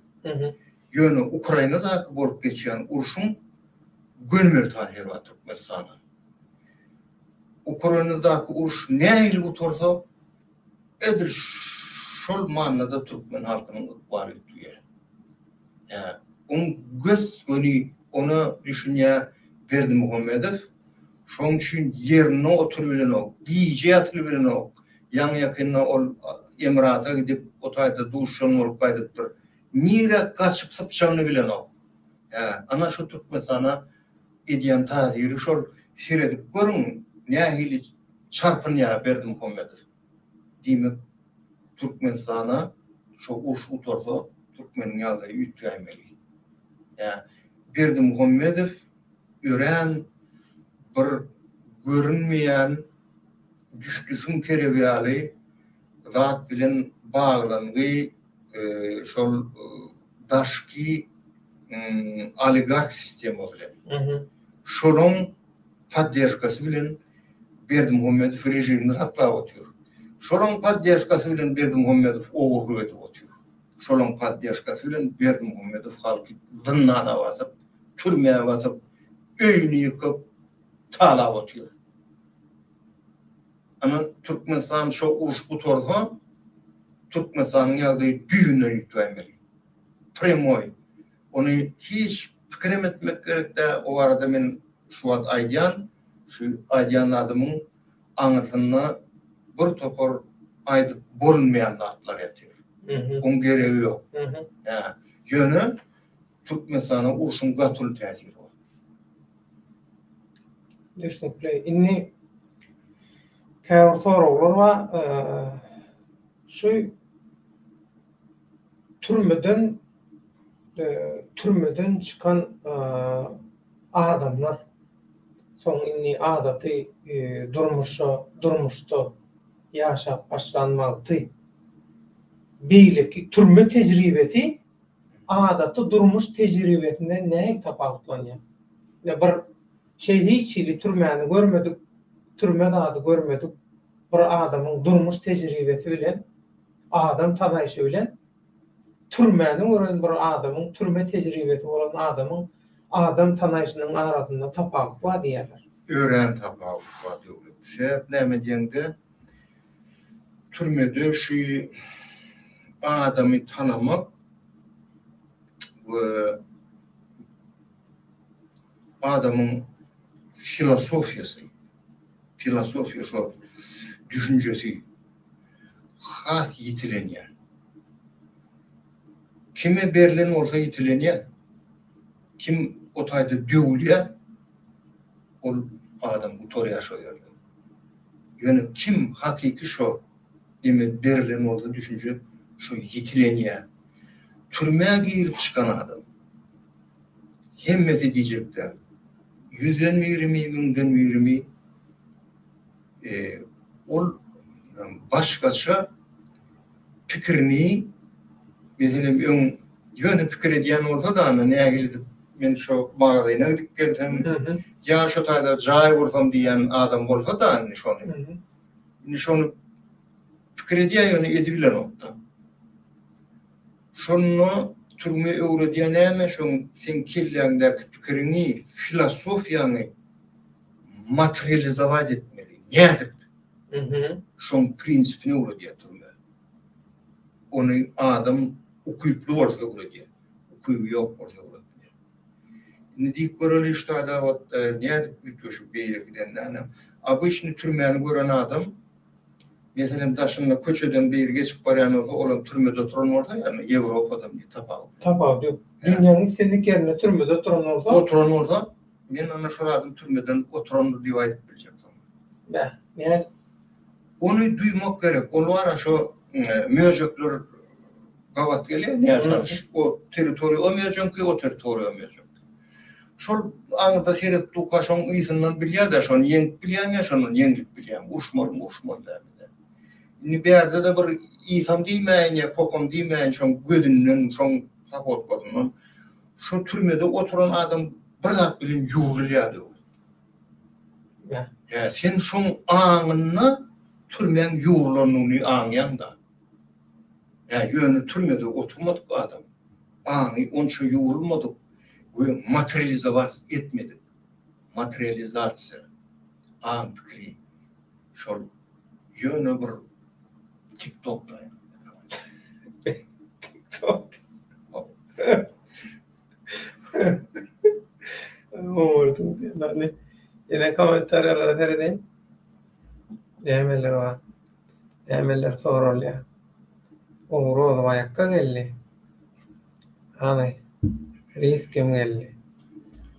Ýöne Ukrainadaky bolup geçýän uruşyň gönül tahyry var Türkmenistana. Ukrainadaky uruş nähili gutursa edir şol manada Türkmen halkynyň ykbaly ýetýär. Göz gönü onu düşünýär Berdimuhammedow. Şoň üçin ýerine oturup bilen o, giýje ýatyp bilen o, ýan ýakyna ol Emirata gidip otaýda duşan bolup gaýdypdyr. Nire kaçıp sapçağını bilen o. Ana şu Türkmenistana ediyen tahyri şol siredik görün nähili çarpın ya Berdimuhammedow. Diýmek Türkmenistana şu uş utorsa Türkmeniň ýaly ýetýärmeli. Berdimuhammedow ören bir görünmeyen düşdüşün kerebiýaly zat bilen baglangy şol daşky oligark sistemi bilen. Şonuň paddержкасы bilen Berdimuhammedow rejimini saklap otýar. Şolon paddeşkasy bilen Berdimuhammedow owurluk edip otyr. Şolon paddeşkasy bilen Berdimuhammedow halky zyndan awatyp, türmeye basyp, öýüni ýykyp talap otyr. Ama Türkmenistan şo uruş gutorsa, Türkmenistan'ın ýagdaýy düýünden ýitmeli. Premoy. Onu hiç pikir etmek gerek de o arada men şu an aýdýan, şu aýdýan adamyň aňyrsynda bir topar aýdyp bolmaýan atlar ýatyr. Onun geregi ýok. Ya, ýöne Türkmenistana uruşun gatyl täsiri bar. Kesinlikle. Inni käbir soraglar var. Şu türmeden çıkan adamlar soň inni adaty durmuşda ýaşap başlanmaly. Beýleki türme tejribesi adaty durmuş tejribesinden näme tapawutlanýar? Ya bir şey hiçli türmäni görmedik, türme ady görmedik. Bir adamyň durmuş tejribesi bilen, adam tanaýşy bilen türmäni gören bir adamyň türme tejribesi bolan adamyň adam tanaýşynyň arasynda tapawut bar diýerler. Ören tapawut bar diýerler. Şeýle näme diýende türmede şu adamı tanımak ve adamın filosofyası, şu düşüncesi has yitilenýär. Kime berilen olsa yitilenýär. Kim otayda döwülýär, ol adam bu tor ýaşaýar. Ýöne kim hakiki şo deme berilen olsa düşünce şu yitilenýär. Türmäge girip çıkan adam. Hemmeti diyecekler. 120 miňden ol başgaça pikirini meselem ýöne pikir edýän bolsa da nägildi men şo magazyna gidip gelsem ýa şo taýda jaý bursam diýen adam bolsa da şonu pikir edýän ýöne edilen nokta. Şonu türme öwredýän näme şoň sen kelläňdäki pikirini, filosofiýany materializować etmeli. Näde? Şoň prinsipini öwredýär türme. Onu adam okuyuplu bolsa öwredýär. Okuýy ýok bolsa öwredýär. Nidi göreli ştada wat näde ütüşü beýlegidenden. Обычный türmäni gören adam mesela daşynda köçeden beri geçip barýan bolsa, olam türmede oturan bolsa, ýani Ýewropada bir tapawut. Tapawut. Dünýäniň islendik ýerine türmede oturan bolsa, men ana şoradyň türmeden oturandy diýip aýdyp biljek. Yani onu duymak gerek. Olar şu müjekler gavat gelýär, ýa-da o territoriýa ömýärjek, o territoriýa ömýärjek. Şol aňda seret tukaşoň ýysynyň bilýär da şonu ýeňip bilýär, şonu ýeňip bilýär. Uşmal däme. Ni berde de bir ýysam diýmeýän, kokam diýmeýän şoň gödünden, şoň tapawutlaryndan şu türmede oturan adam bir zat bilen ýugurylýar. Ya sen şoň aňyny türmen ýugurlanyny aňyan da. Ya ýöne türmede oturmadyk adam. Aňy onça ýugurulmadyk. Bu materializowat etmedik. Materializasiýa. Aň pikiri. Şol ýöne bir TikTok'da. Umurtum diye. Yine komentarlara teredeyim. Demeler var. Demeler sorulya. Uğru ayakka geldi. Hani riskim geldi.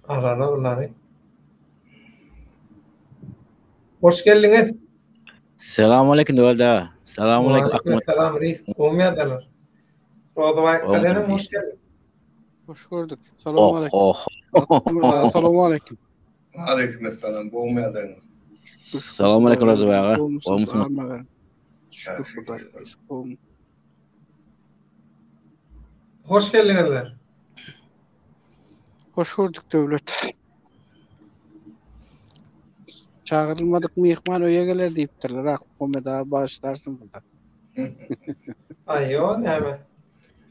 Arada bunları. Hoş geldiniz. Selamünaleyküm Dövalda. Selamünaleyküm. Selam reis. Komiyadalar. Roza ayakka dedim hoş geldin. Hoş gördük. Selamünaleyküm. Selamünaleyküm. Aleykümselam. Bu umyadan. Selamünaleyküm Roza Bayağı. Hoş geldinizler. Hoş gördük devlet. çağırılmadık mihman öye geler diýipdirler. Akkomeda başlarsınız da. Aýo, näme?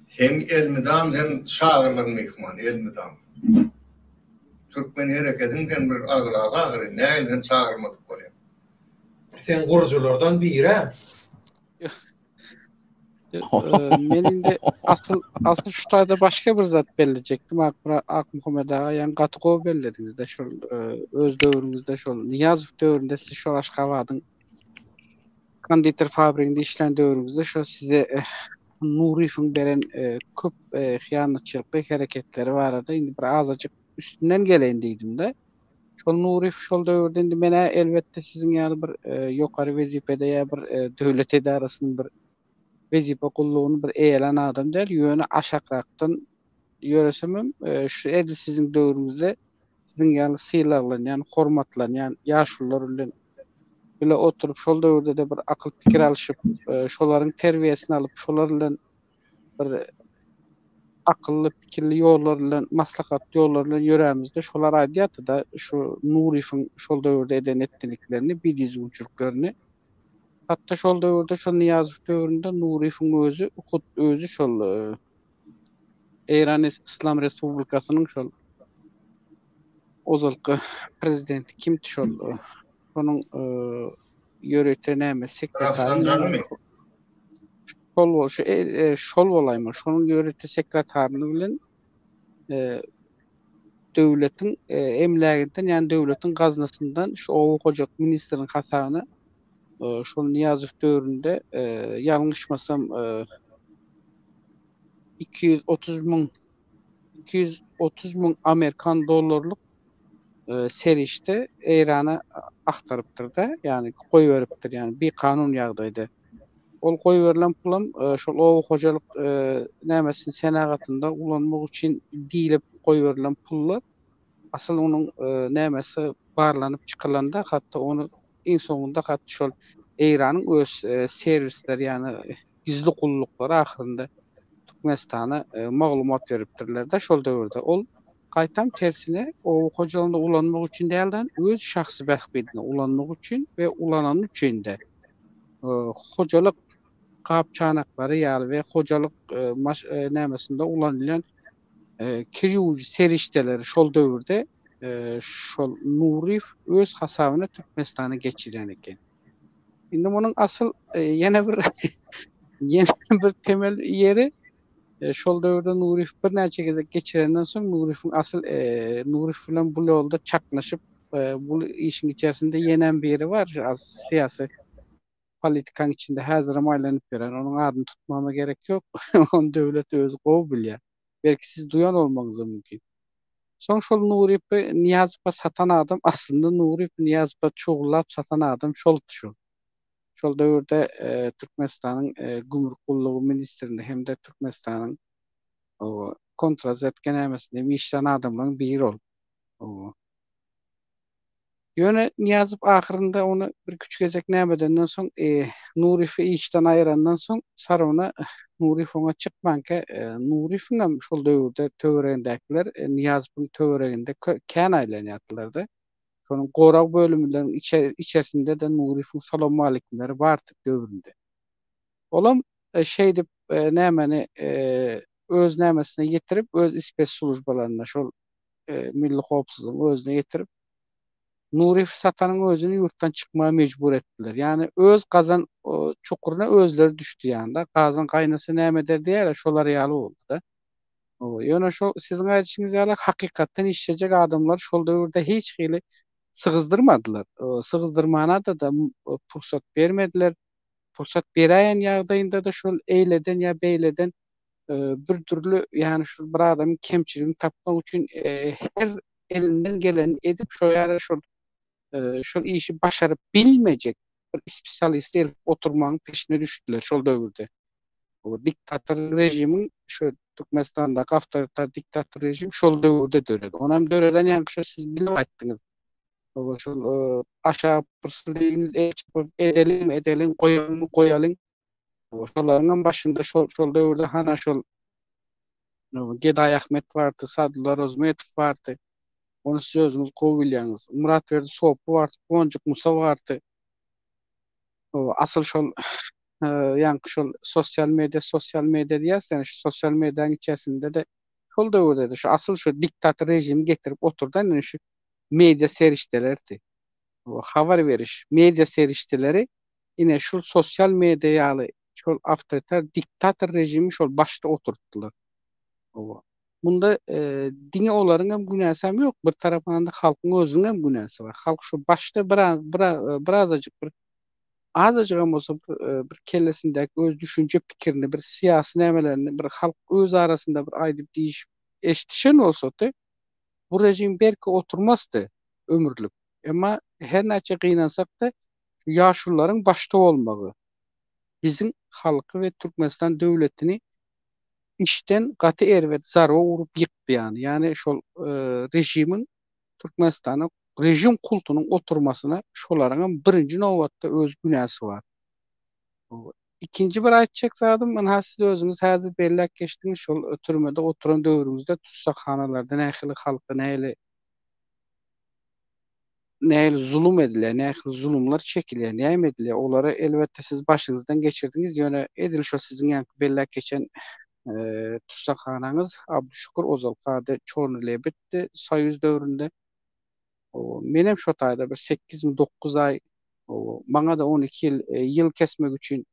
Hem elmidam hem şagyrlar mehman elmidam. Türkmen hereketinden bir aglaga agry nälen çağırmadyk bolýar. Sen gurjulardan biri. Menin de asıl şu taýda başga bir zat bellijekdim. Akkomeda ýa-ni gatygo bellediniz de şol öz döwrüňizde şol Niýazow döwründe siz şol Aşgabatyň konditer fabrikinde işlen döwrüňizde şol size Nuriýewiň beren köp hyýanatçylykly hereketleri barada indi bir azajyk üstünden geleýin diýdim-de. Şol Nuriýew şol döwürde indi mene elbetde siziň ýaly bir ýokary wezipede ýa bir döwlet edarasynyň bir wezipe gullugyny bir eýelen adam däl, ýöne aşakrakdan ýöresemem şu edil siziň döwrüňizde siziň ýaly syýlaglan, ýani hormatlan, ýani ýaşullar bilen bile oturup şol döwürde de bir akyl pikir alşyp şolaryň terbiýesini alyp şolar bilen bir akıllı pikirli ýollar bilen maslahatly ýollar bilen ýörämizde şolar aýdýardy da şu Nuriýewiň şol döwürde eden etkinliklerini, bilizgüçlüklerini. Hatta şol döwürde şol Niýazow döwründe Nuriýewiň özü şol Eýran İslam Respublikasynyň şol ozalky prezidenti kimdi şol onuň ýöreýte näme sekretary şol bolaymy şonuň ýöreýte sekretärini bilen döwletiň emläginden ýani döwletiň gaznasyndan şu Owu Hojak ministriniň hasabyny şol Niýazow döwründe ýalňyşmasam 230 000 Amerikan dollarlyk serişde Eýrana aktarypdyr da, ýani goýberipdir, ýani bir kanun ýagdaýda. Ol goýberilen pulam şol Owu Hojalyk nämesin senagatynda ulanmak üçin diýilip goýberilen pullar asyl onuň nämesi barlanyp çykylanda hatda onu en soňunda hatda şol Eýranyň öz serwisleri ýani gizli gullukları ahyrynda Türkmenistana maglumat beripdirler da şol döwürde. Ol gaýtam tersine Owu Hojalyna ulanmak üçin dälden öz şahsy bähbedine ulanmak üçin we ulanan üçin de hojalyk gapçanaklary ýaly we hojalyk nämesinde ulanýan kirýüji serişdeleri şol döwürde şol Nuriýew öz hasabyna Türkmenistana geçiren eken. Indi munyň asyl ýene bir temel ýeri şol döwürde Nuriýew bir näçe gezek geçirenden soň Nuriýewiň asyl Nuriýew bilen bu ýolda çaknaşyp bu işin içerisinde yenen biri var, az siyasi politikaň içinde häzirim aýlanyp beren, onuň adyny tutmama gerek ýok. Onu döwlet özü gowy bilýär. Belki siz duýan bolmagyňyz mümkin. Soň şol Nuriýewi Niýazowga satan adam aslında Nuriýew Niýazowga çugulap satan adam şol. Şol döwürde Türkmenistanyň gümrük gullugy ministrinde hem de Türkmenistanyň kontrazet nämesinde işleyen adamlaryň biri ol. Ýöne Niýazow ahyrynda onu bir küçük gezek nämedenden soň Nuriýewi işden aýrandan soň Sarwna Nuriýew oňa çykmanka Nuriýewiň hem şol döwürde töweregindekiler Niýazowyň töwereginde kän aýlanýardylar da. Şonuň gorak bölümlerinin içerisinde de Nuriýewiň salam alekimleri bardy döwründe. Olam şeýdip nämeni öz nämesine ýetirip öz ispes slujbalaryna şol milli howpsuzlygyň özüne ýetirip Nuriýew satanyň özüni ýurtdan çykmaga mejbur etdiler. Ýani öz gazan çukuruna özleri düşdi ýanda. Gazan gaýnasa näme der diýär, şolar ýaly boldy da. Ýöne şo siziň aýdyşyňyz ýaly hakykatdan işlejek adamlar şol döwürde hiç hili sygyzdyrmadylar. Sygyzdyrmana da pursat bermediler. Pursat beräýän ýagdaýynda da şol eýleden ýa beýleden bir türlü ýani şu bir adamyň kemçiligini tapmak üçin her elinden geleni edip şo ýaly şol işi başaryp bilmejek bir spesialist oturmagyň peşine düşdiler şol döwürde. O diktator rejimiň şu Türkmenistanda awtoritar diktator rejim şol döwürde döredi. Onam dörelen ýa-ni şu siz bilip aýtdyňyz. Şol aşağı pırsıldığınız edelim koyalım. Şolarının başında şol döwürde hana şol Geday Ahmet vardı, Sadullah Rozmetov vardı. onu siz özüňiz gowy bilýäňiz. Muratberdi Sopu bardy, Gonjuk Musa bardy. O asyl şol ýa-ni şol sosial media diýäsen, şu sosial mediýanyň içerisinde de şol döwürde şu asyl şu diktator rejimi getirip oturdan şu media serişdelerdi. O habar veriş, media serişdeleri ine şu sosyal medyaly şol awtoriter diktator rejimi şol başta oturtdylar. O. Bunda dini olaryň hem günäsem ýok, bir tarapdan da halkyň özüniň hem günäsi bar. Halk şu başta birazajyk bir azacık hem bolsa bir kellesindäki öz düşünje pikirini, bir siyasi nämelerini bir halk öz arasında bir aýdyp diýiş eşitişen bolsady, bu rejim belki oturmasdy ömürlük. Emma her näçe gynansak-da şu ýaşullaryň başta bolmagy biziň halky we Türkmenistan döwletini işten gaty erwet zarba urup ýykdy ýani. Ýani şol rejimiň Türkmenistana rejim kultunyň oturmasyna şolaryň birinji nowatda öz günäsi bar. O ikinji bir aýtjak zadym, mana siz özüňiz häzir bellek geçdiňiz şol türmede oturan döwrüňizde tutsakhanalarda nähili halka nähili zulüm edilýär, nähili zulümler çekilýär, näme edilýär? Olary elbetde siz başyňyzdan geçirdiňiz. Ýöne edil şo siziň ýa-ni bellek geçen tutsakhanaňyz Abdüşükür Ozalkady Çornuleýetdi Soýuz döwründe. O menem şo taýda bir 8-9 aý maňa da 12 ýyl kesmek üçin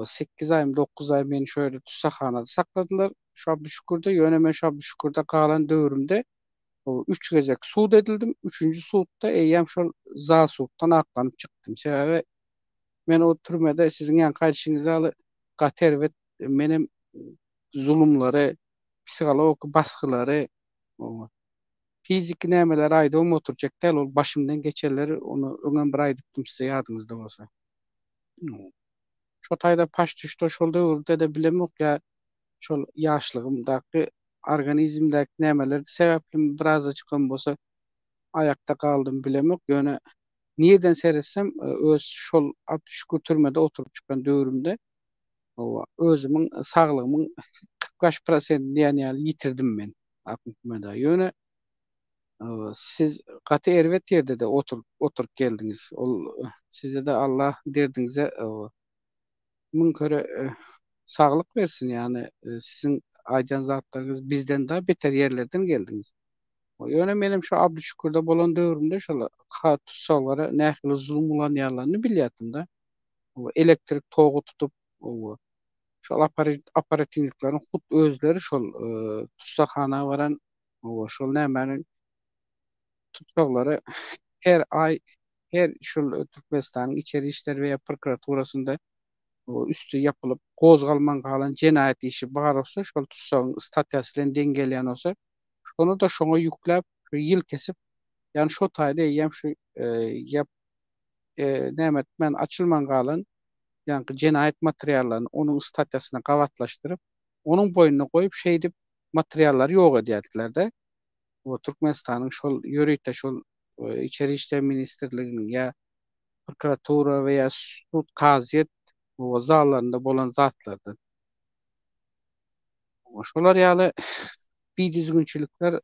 8 aýym 9 aý meni şo ýerde tutsakhanada sakladylar. Şu Abdüşükürde ýöne men şu Abdüşükürde galan döwrümde 3 gezek suud edildim. 3-nji suudda eýýäm şol zasupdan aklanyp çykdym. Sebäbi men o türmede siziň ýan gaýdyşyňyzy aly gater we menem zulümleri, psikologik baskylary, fizik nämeler aýdym oturjak däl ol başymdan geçerleri onu öňem bir aýdypdym size ýadyňyzda bolsa. Şo taýda paş düşdi şol döwürde de bilemok ýa şol ýaşlygymdaky organizmdäki nämeler sebäpli birazajyk hem bolsa aýakda kaldym bilemok. Ýöne niýeden seretsem öz şol Abdüşükür türmede oturup çykan döwrümde özümiň saglygymyň 40% ýani ýitirdim men. Akmada ýöne siz gaty erwet ýerde de oturup geldiňiz. Ol size de Allah derdiňize mün köre saglyk bersin ýani siziň aýdan zatlaryňyz bizden daha beter ýerlerden geldiňiz. O ýöne menem şu Abdüşükürde bolan döwrümde şol tutsaklary nähili zulüm ulanýarlaryny bilýärdim da. O elektrik togu tutup şol aparativniklaryň hut özleri şol tutsakhana baran şol nämenin tutsaklary her aý her şol Türkmenistanyň içeri işler we prokuraturasynda üstü yapılıp gozgalman galan jenaýat işi bar bolsa şol tutsagyň statiýasy bilen dengelýän bolsa şonu da şoňa ýükläp ýyl kesip ýani şo taýda eýýäm şu nämet men açylman galan ýani jenaýat materiallaryny onuň statiýasyna gawatlaşdyryp onuň boýuna goýup şeýdip materiallary ýok edýärdiler-de. O Türkmenistanyň şol ýöreýte şol içeri işler ministrliginiň ýa prokuratura we sud kazyet o zallarynda bolan zatlardan. Şolar ýaly biýdizgünçilikler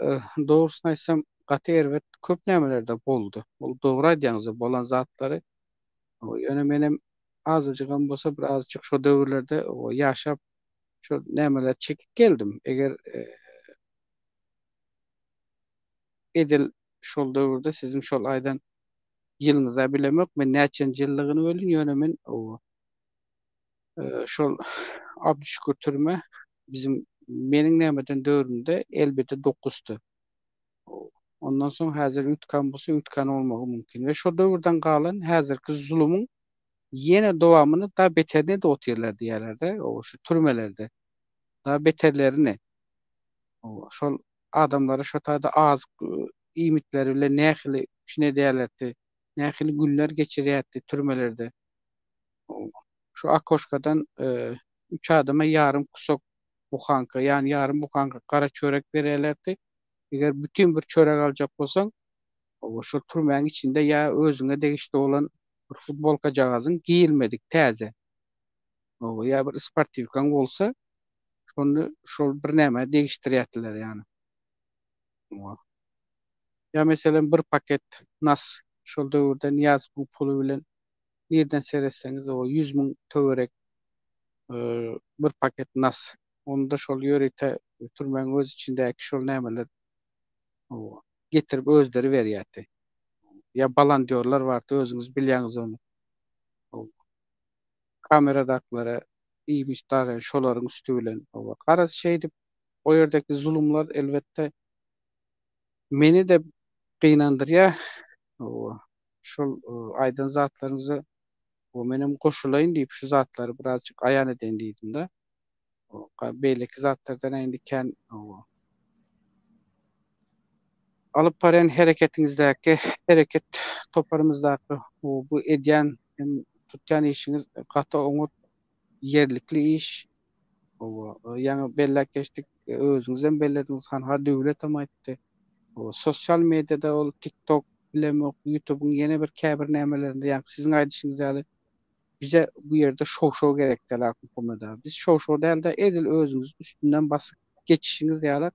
dogrusyny aýtsam gaty erwet köp nämelerde boldy. Ol dogry aýdýaňyz bolan zatlary ýöne menem azajyk hem bolsa bir azajyk şo döwürlerde ýaşap şo nämeler çekip geldim. Eger edil şol döwürde siziň şol aýdan ýylyňyza bilemok men näçenji ýyllygyny bilin ýöne men şol Abdüşükür türme bizim meniň nämeden döwrümde elbette 9'ty. Ondan soň häzir ütkan bolsa ütkan bolmagy mümkin we şo döwürden galan häzirki zulümüň ýene dowamyny da beterine de otyrlar diýerler-de, şu türmelerde. Da beterlerini. Şol adamlara şo taýda az imitleri bilen nähili şine diýerlerdi. Nähili günler geçirýärdi türmelerde. Şu akoşkadan 3 adama ýarym kusok buhanka ýani ýarym buhanka gara çörek bererlerdi. Eger bütün bir çörek aljak bolsaň şu türmäň içinde ýa özüňe degişli olan bir futbolka jagazyň giyilmedik täze. Ýa bir sportivkaň bolsa şonu şol bir näme degişdirýärdiler ýani. Ya mesela bir paket nas şol döwürde Niyaz bu pulu bilen nerden seretseniz o 100.000 töwerek bir paket nas. Onu da şol ýörite türmeň öz içindäki şol nämeler o getirip özleri berýärdi. Ya balan diyorlar vardı özünüz bilýäňiz onu. O kameradaklara iýmişler şolaryň üstü bilen. O garas şey dip o ýerdeki zulumlar elbette meni de gynandyrýar. O şol aýdan zatlaryňyza o menem goşulaýyn diýip şu zatlary birazçyk aýan eden diýdim de. O beýleki zatlardan endiken o alyp barýan hereketiňizdäki hereket toparymyzdaky o bu edýän hem tutýan işiňiz gata oňa yerlikli iş. O ýa-ni belläkeşdik özüňiz hem bellediňiz hanha döwlet hem aýtdy. O sosial mediada ol TikTok bilen YouTube'un ýene bir käbir nämelerinde ýa siziň aýdyşyňyz ýaly bize bu ýerde şow gerekdir aklymda. Biz şow däl de edil özüňiz üstünden basyp geçişiňiz ýaly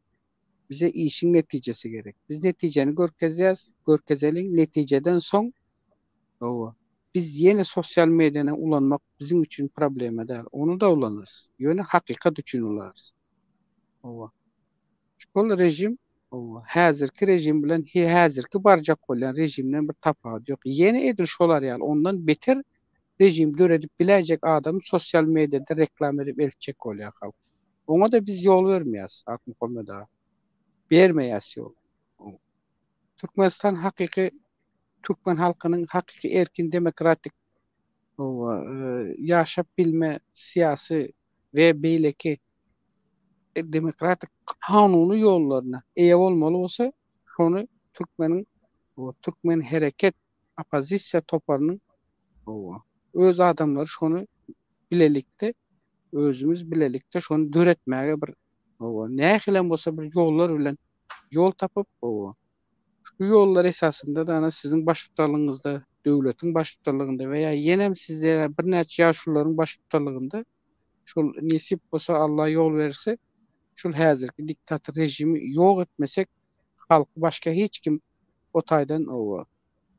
bize işin netijesi gerek. Biz netijeni görkezýäs, görkezeliň netijeden soň biz ýene sosial mediýana ulanmak bizim üçin problem edär. Onu da ulanırız. Ýöne hakykat üçin ulanırız. Şol rejim häzirki rejim bilen häzirki barjak bolan rejimden bir tapaat ýok. Ýene edil şolar ýaly ondan beter rejim döredip biläjek adam sosial mediýada reklam edip eltjek bolýar halk. Oňa da biz ýol bermeýäs, aklymda. Bermeýäs ýol. Türkmenistan hakyky Türkmen halkynyň hakyky erkin demokratik ýaşap bilme siyasi we beýleki demokratik kanuny ýollaryna eýe bolmaly bolsa şonu Türkmen hereket opozisiýa toparynyň öz adamlary şonu bilelikde özümüz bilelikde şonu döretmäge bir nähilem bolsa bir ýollar bilen ýol tapyp şu ýollar esasında da sizin baş tutarlygyňyzda, döwletiň baş tutarlygynda weýa ýenem sizlere bir näçe ýaşularyň baş tutarlygynda şol nesip bolsa Allah ýol berse şol häzirki diktator rejimi ýok etmesek halk başga hiç kim o taýdan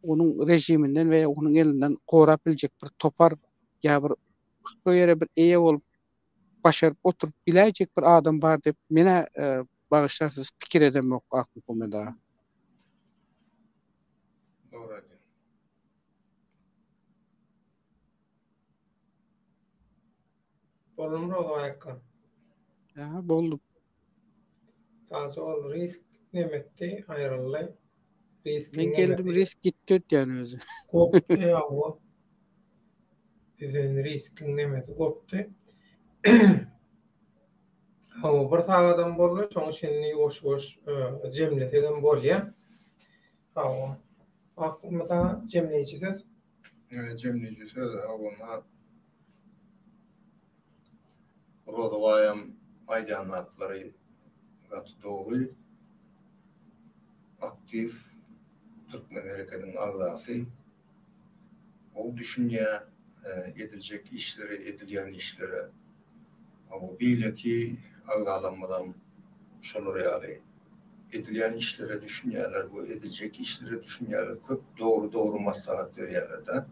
onuň rejiminden we onuň elinden gorap biljek bir topar ýa bir şu ýere bir eýe bolup başaryp oturup biläjek bir adam bar dep mene bagyşlarsyz pikir edemok aklymda. Doğru. Bolumry o ýakka. Ya boldu. Sansa ol risk nemetdi aýryldy. Men geldim risk gitdi ýani özü. Kopdy ýa-o. Bizen riskin nemeti kopdy. Bir tagadan bolýar, şoň şenli goş jemletegen bolýar. Aklymda jemleýjisiz. Jemleýjisiz awama Rodowayam aýdanlatlary gat dogry aktiv Türkmen hereketiniň agdasy o düşünýä edilecek işleri, edilýän işlere ama beýleki agdalanmadan şolar ýaly edilýän işlere düşünýärler, bu edilecek işlere düşünýärler, köp doğru maslahat berýärler.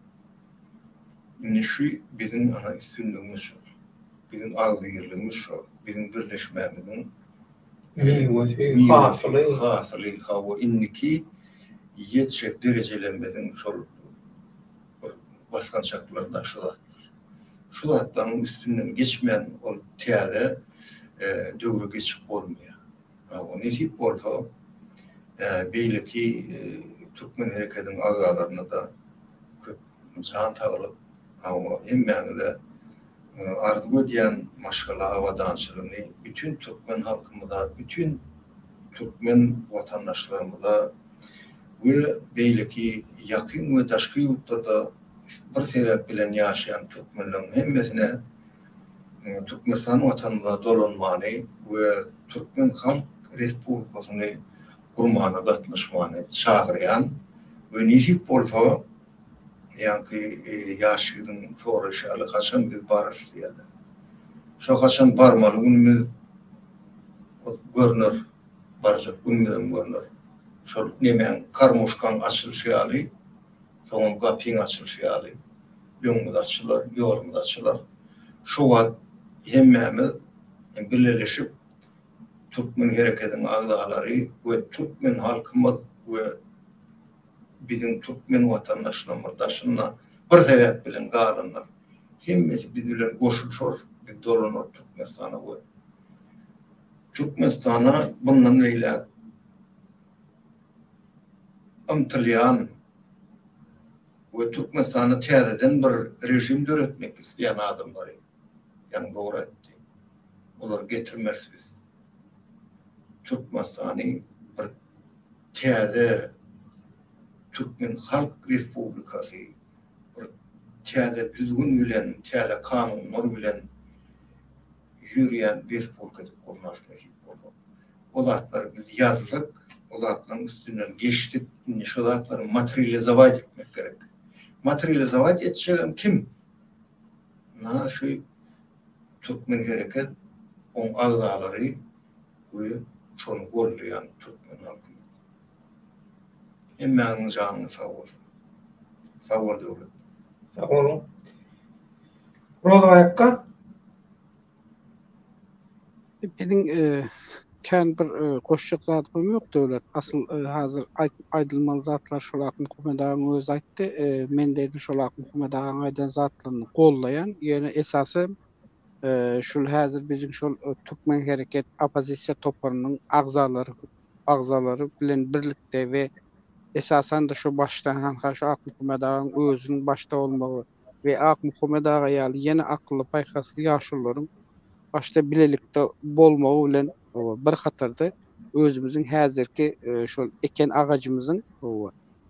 Indi şu bizim ana üstünlüğümüz şu. Bizim agzyrlygymyz şu. Bizim birleşmemiziň hasıly hawa indiki ýetjek derecelenmeden şol başkançaklarda şu zatlaryň üstünden geçmeyen ol täze döwre geçip bolmaýar. O nesip bolsa beýleki Türkmen hereketiniň agalaryna da köp jan tagylyp hemmäňde arzuw edýän maşgala awadançylygyny bütün Türkmen halkymyza, bütün Türkmen watandaşlarymyza we beýleki ýakyn we daşky ýurtlarda bir sebäp bilen ýaşaýan türkmenleriň hemmesine Türkmenistan watanynda dolanmany we Türkmen Halk Respublikasyny gurmana gatnaşmany çagyrýan we nesip bolsa ýa-ni ýaşydyň soraşaly haçan biz barış diýerler. Şo haçan barmaly günümiz görnür, barjak günümiz görnür. şol nemen karmuşkan açılışı ýaly, soňra gapyň açılışı ýaly. Ýöňümüz açylar, ýolumuz açylar. Şu wagt hemmemiz birleşip Türkmen hereketiniň agdalary we Türkmen halkymyz we bizim Türkmen watandaşlarymyz daşyna bir sebäp bilen galanlar. Hemmesi biz bilen goşuşur, bir dolanır Türkmenistana we Türkmenistana bundan eýle ymtylýan we Türkmenistana täzeden bir rejim döretmek isleýän adamlar. Yani doğru etdi. Olar getirmez biz. Türkmenistany bir täze Türkmen Halk Respublikasy bir täze düzgün bilen, täze kanunlar bilen ýürüýän respublika gurulmasyny boldy. Olarlar biz ýazdyk, olarlaryň üstünden geçdik. Şolarlary materializować etmek gerek. Materializować etjegem kim? Na şu Türkmen hereket on agdalary we şonu gorlayan Türkmen halkyny. Emmäňiň janyny sag bolsun. Sag bol döwlet. Sag olun. Rozaýakka Benim kän bir goşjak zatym ýok döwlet. Asyl hazır aýdylmaly zatlar şolak Muhammedağaň özü aýtdy. Men de şolak Muhammedağaň aýdan zatlaryny gollaýan, ýöne esasy şol hazır bizim şol Türkmen hereket opozisiýa toparynyň agzalary bilen birlikde we esasen de şu baştan şu Ak Muhammedağaň özüniň başta bolmagy we Ak Muhammedağa ýaly ýene akylly paýhasly ýaşullaryň başta bilelikde bolmagy bilen bir hatarda özümüziň häzirki şol eken agajymyzyň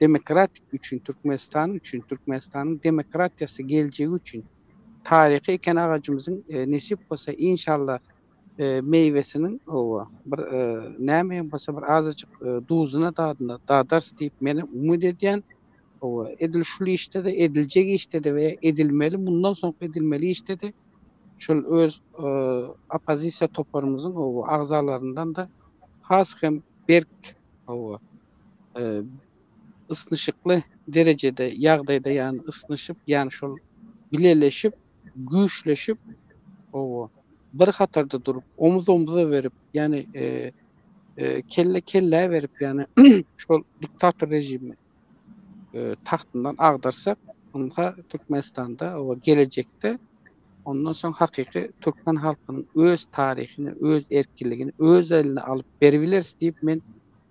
demokratik üçin Türkmenistanyň demokratiýasy geljegi üçin tarihi eken agajymyzyň nesip bolsa inşallah meyvesinin bir näme bolsa bir azyjyk duzyna dadars diýip meni umyt edýän edilşuli işte de ediljek işte de we edilmeli bundan soňra edilmeli işte de şol öz opozisiýa toparymyzyň agzalaryndan da has hem berk ısnışıklı derecede ýagdaýda ýani ısnışyp ýani şol bileleşip güýçleşip bir hatarda durup omuz-omuza berip ýani kelle berip ýani şol diktator rejimi tahtından agdarsak onda Türkmenistanda gelecekte ondan soň hakyky Türkmen halkynyň öz tarihini, öz erkinligini öz eline alıp berbiler diýip men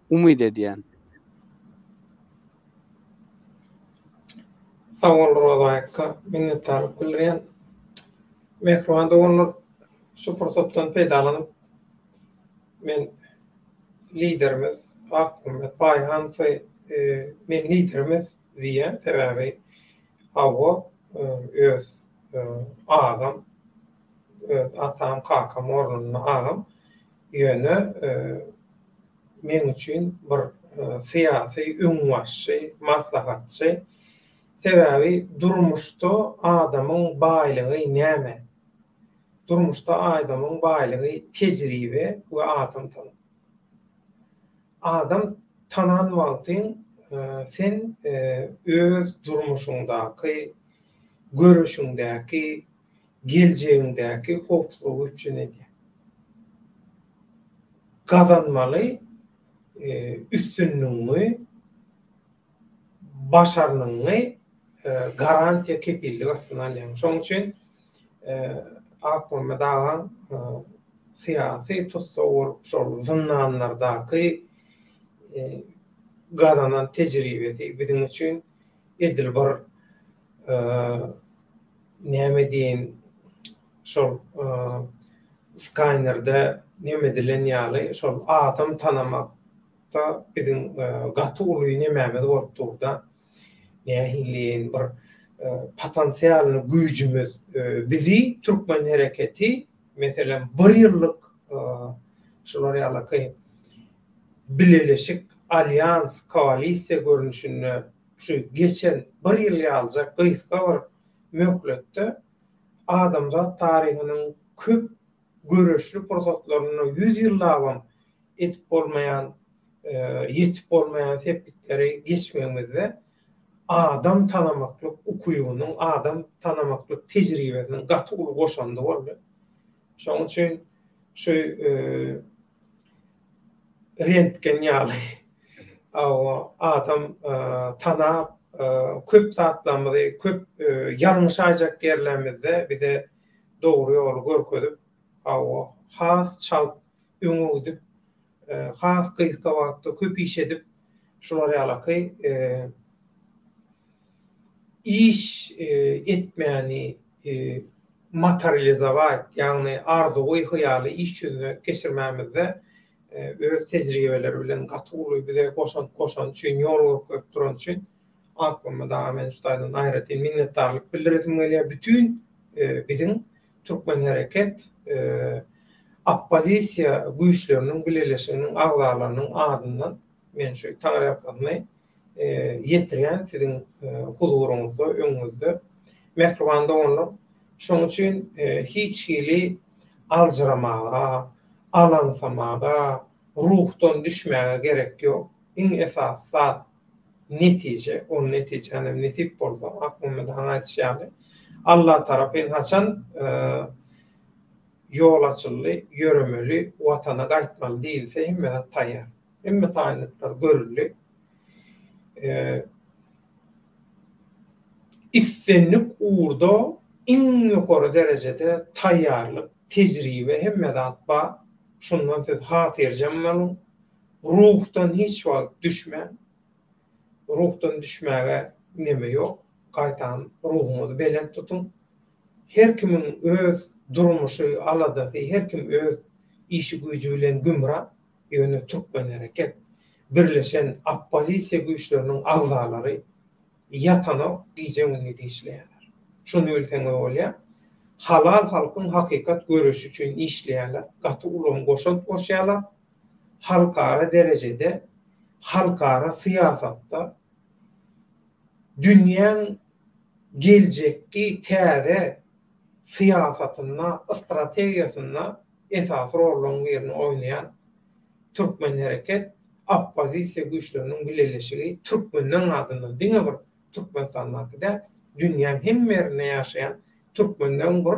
umyt edýän. Sag ol Rozaýakka minnetdarlyk bildirýän. Mehruanda onlar şu pursatdan peýdalanyp men liderimiz Akmymet Baýhan we men liderimiz diýen sebäbi hawa öz agam atam kakam ornuny agam ýöne men üçin bir siýasy öňbaşçy, maslahatçy sebäbi durmuşda adamyň baýlygy näme? Durmuşda adamyň baýlygy tejribe we adam tanap. Adam tanan wagtyň sen öz durmuşuňdaky, görüşüňdäki, geljegiňdäki hopsuzlyk üçin edýär. Kazanmaly üstünlüğünü, başaranyňy garantiýa kepillik aslında alýan. Şoň üçin Akmymet'aň siyasi tutsawur şol zyndanlardaky gazanan tejribesi bizim üçin edil bir näme diýen şol Skyner'de näme dilen ýaly şol adam tanamakda bizim gaty uly nämämiz bolup durda nähiliň bir potansiýalyny güýjümüz bizi Türkmen hereketi meselem 1 ýyllyk şolar ýaly bileleşik alyans koalisiýa görnüşini şu geçen 1 ýyl ýaljak gysga bir möhletde adamzat tarihiniň köp görüşli proseslerini 100 ýyl dawam etip bolmayan yetip olmayan tepkitleri geçmemizde adam tanımaklık ukuyuğunun, adam tanımaklık tecrübesinin katı ulu koşandı oldu. Şoň üçin şu rentgen ýaly adam tanap köp zatlamyzy, köp ýalňyş ajak yerlerimizde bir de dogry ýoly görkezip has çal öňe gidip has gysga wagtda köp iş edip şular ýalaky iş etmeyeni materializować, yani arzuwy hyýaly iş ýüzüne geçirmemizde öz tecrübeleri bilen gatyly bize koşan üçin ýol görüp duran üçin aklıma men ustadan aýratyn minnetdarlyk bildiresim gelýär. Bütün bizim Türkmen hereket oppozisiýa güýçleriniň birleşiginiň agzalarynyň adyndan men şu taňryaplyny ýetirýän sizin huzurunuzda, öňünüzde mehribanda bolun. Şoň üçin hiç hili aljyramaga, alansamaga, ruhdan düşmäge gerek ýok. Iň esas zat netije, o netijeni netip bolsa, aklymda aýtýaly Allah tarapyn haçan yol açyly, ýöremeli, watana gaýtmaly diýilse hemme taýýar. Hemme taýynlyklar görüldü. İstenlik uğurda en yukarı derecede tayyarlık, tecrübe hemme atba şundan siz hatırlamalım. Ruhtan hiç vakt düşmen. Ruhtan düşmeye neme yok. Kaytan ruhumuzu belent tutun. Her kimin öz durmuşu alada, her kim öz işi gücüyle gümra yönü Türkmen hareket birleşen oppozisiya güýçleriniň agzalary ýatana gijeňini işleýärler. Şunu bilseňiz bolýar. Halal halkyň hakykat görüşi üçin işleýärler. Gaty ulamy goşanýarlar. Halkara derecede, halkara siýasatda dünýäň geljekki täze siýasatyna, strategiýasyna esas roluň ýerini oýnaýan Türkmen hareket oppozisiya güýçleriniň birleşigi Türkmenden adyndan diňe bir Türkmenistan'da dünýäň hem ýerinde ýaşaýan Türkmenden bir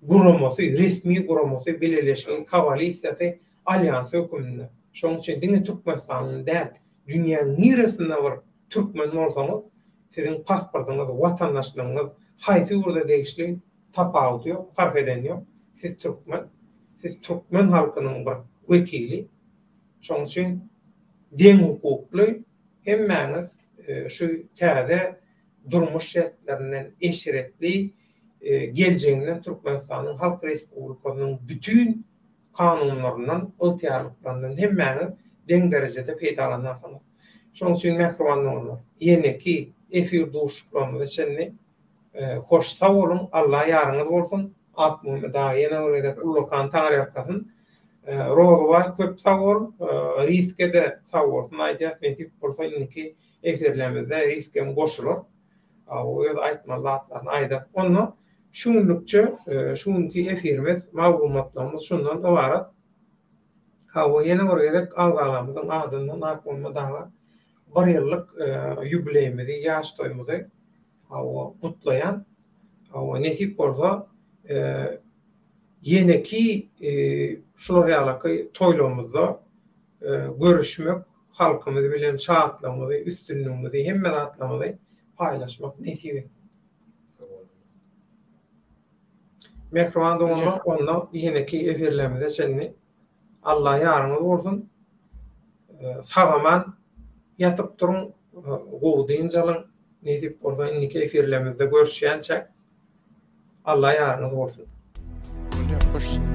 guramasy, resmi guramasy birleşigi koalisiýasy alýansy höküminde. Şoň üçin diňe Türkmenistanyň däl, dünýäň niresinde bir Türkmen bolsaňyz, siziň pasportuňyz, watandaşlygyňyz haýsy ýurda degişli tapawut ýok, fark eden ýok. Siz Türkmen halkynyň bir wekili. Şoň üçin deň hukukly hemmäňiz şu täze durmuş şertlerinden eşiretli geleceğinden Türkmenistan'ın Halk Respublikasynyň bütün kanunlarından, ıhtiyarlıklarından hemmäňiz deň derecede peýdalanasynız. Şoň üçin mehribanda bolun. Ýene-ki efir duşuklarymyz içinde hoş sag bolun, Allah ýarıňyz bolsun. Akmymy da ýene bir ullukan taňryapkasyn Rozova köp sag bol, riske de sag bolsun. Aýdýar, mesip bolsa indi efirlerimizde riskem goşulur. O öz aýtma zatlaryny aýdap, onu şunlukça şunki efirimiz, maglumatlarymyz şundan ibarat. O ýene bir gezek agzalarymyzyň adyndan akmymy da bir ýyllyk ýubileyimizi, ýaş toýumuzy kutlayan, nesip bolsa ýene-ki şular ýaly toýlarymyzda görüşmek, halkymyz bilen şahatlamagy, üstünlüğümüzi, hemme zatlamyzy paylaşmak nesip etsin. Mehribanda bolmak, onda ýene-ki efirlerimizde şenni Allah ýarıňyz bolsun. Sagaman ýatyp durun, gowdyň jalyň, nesip bolsa indiki efirlerimizde görüşýänçe Allah ýarıňyz bolsun. Hoş.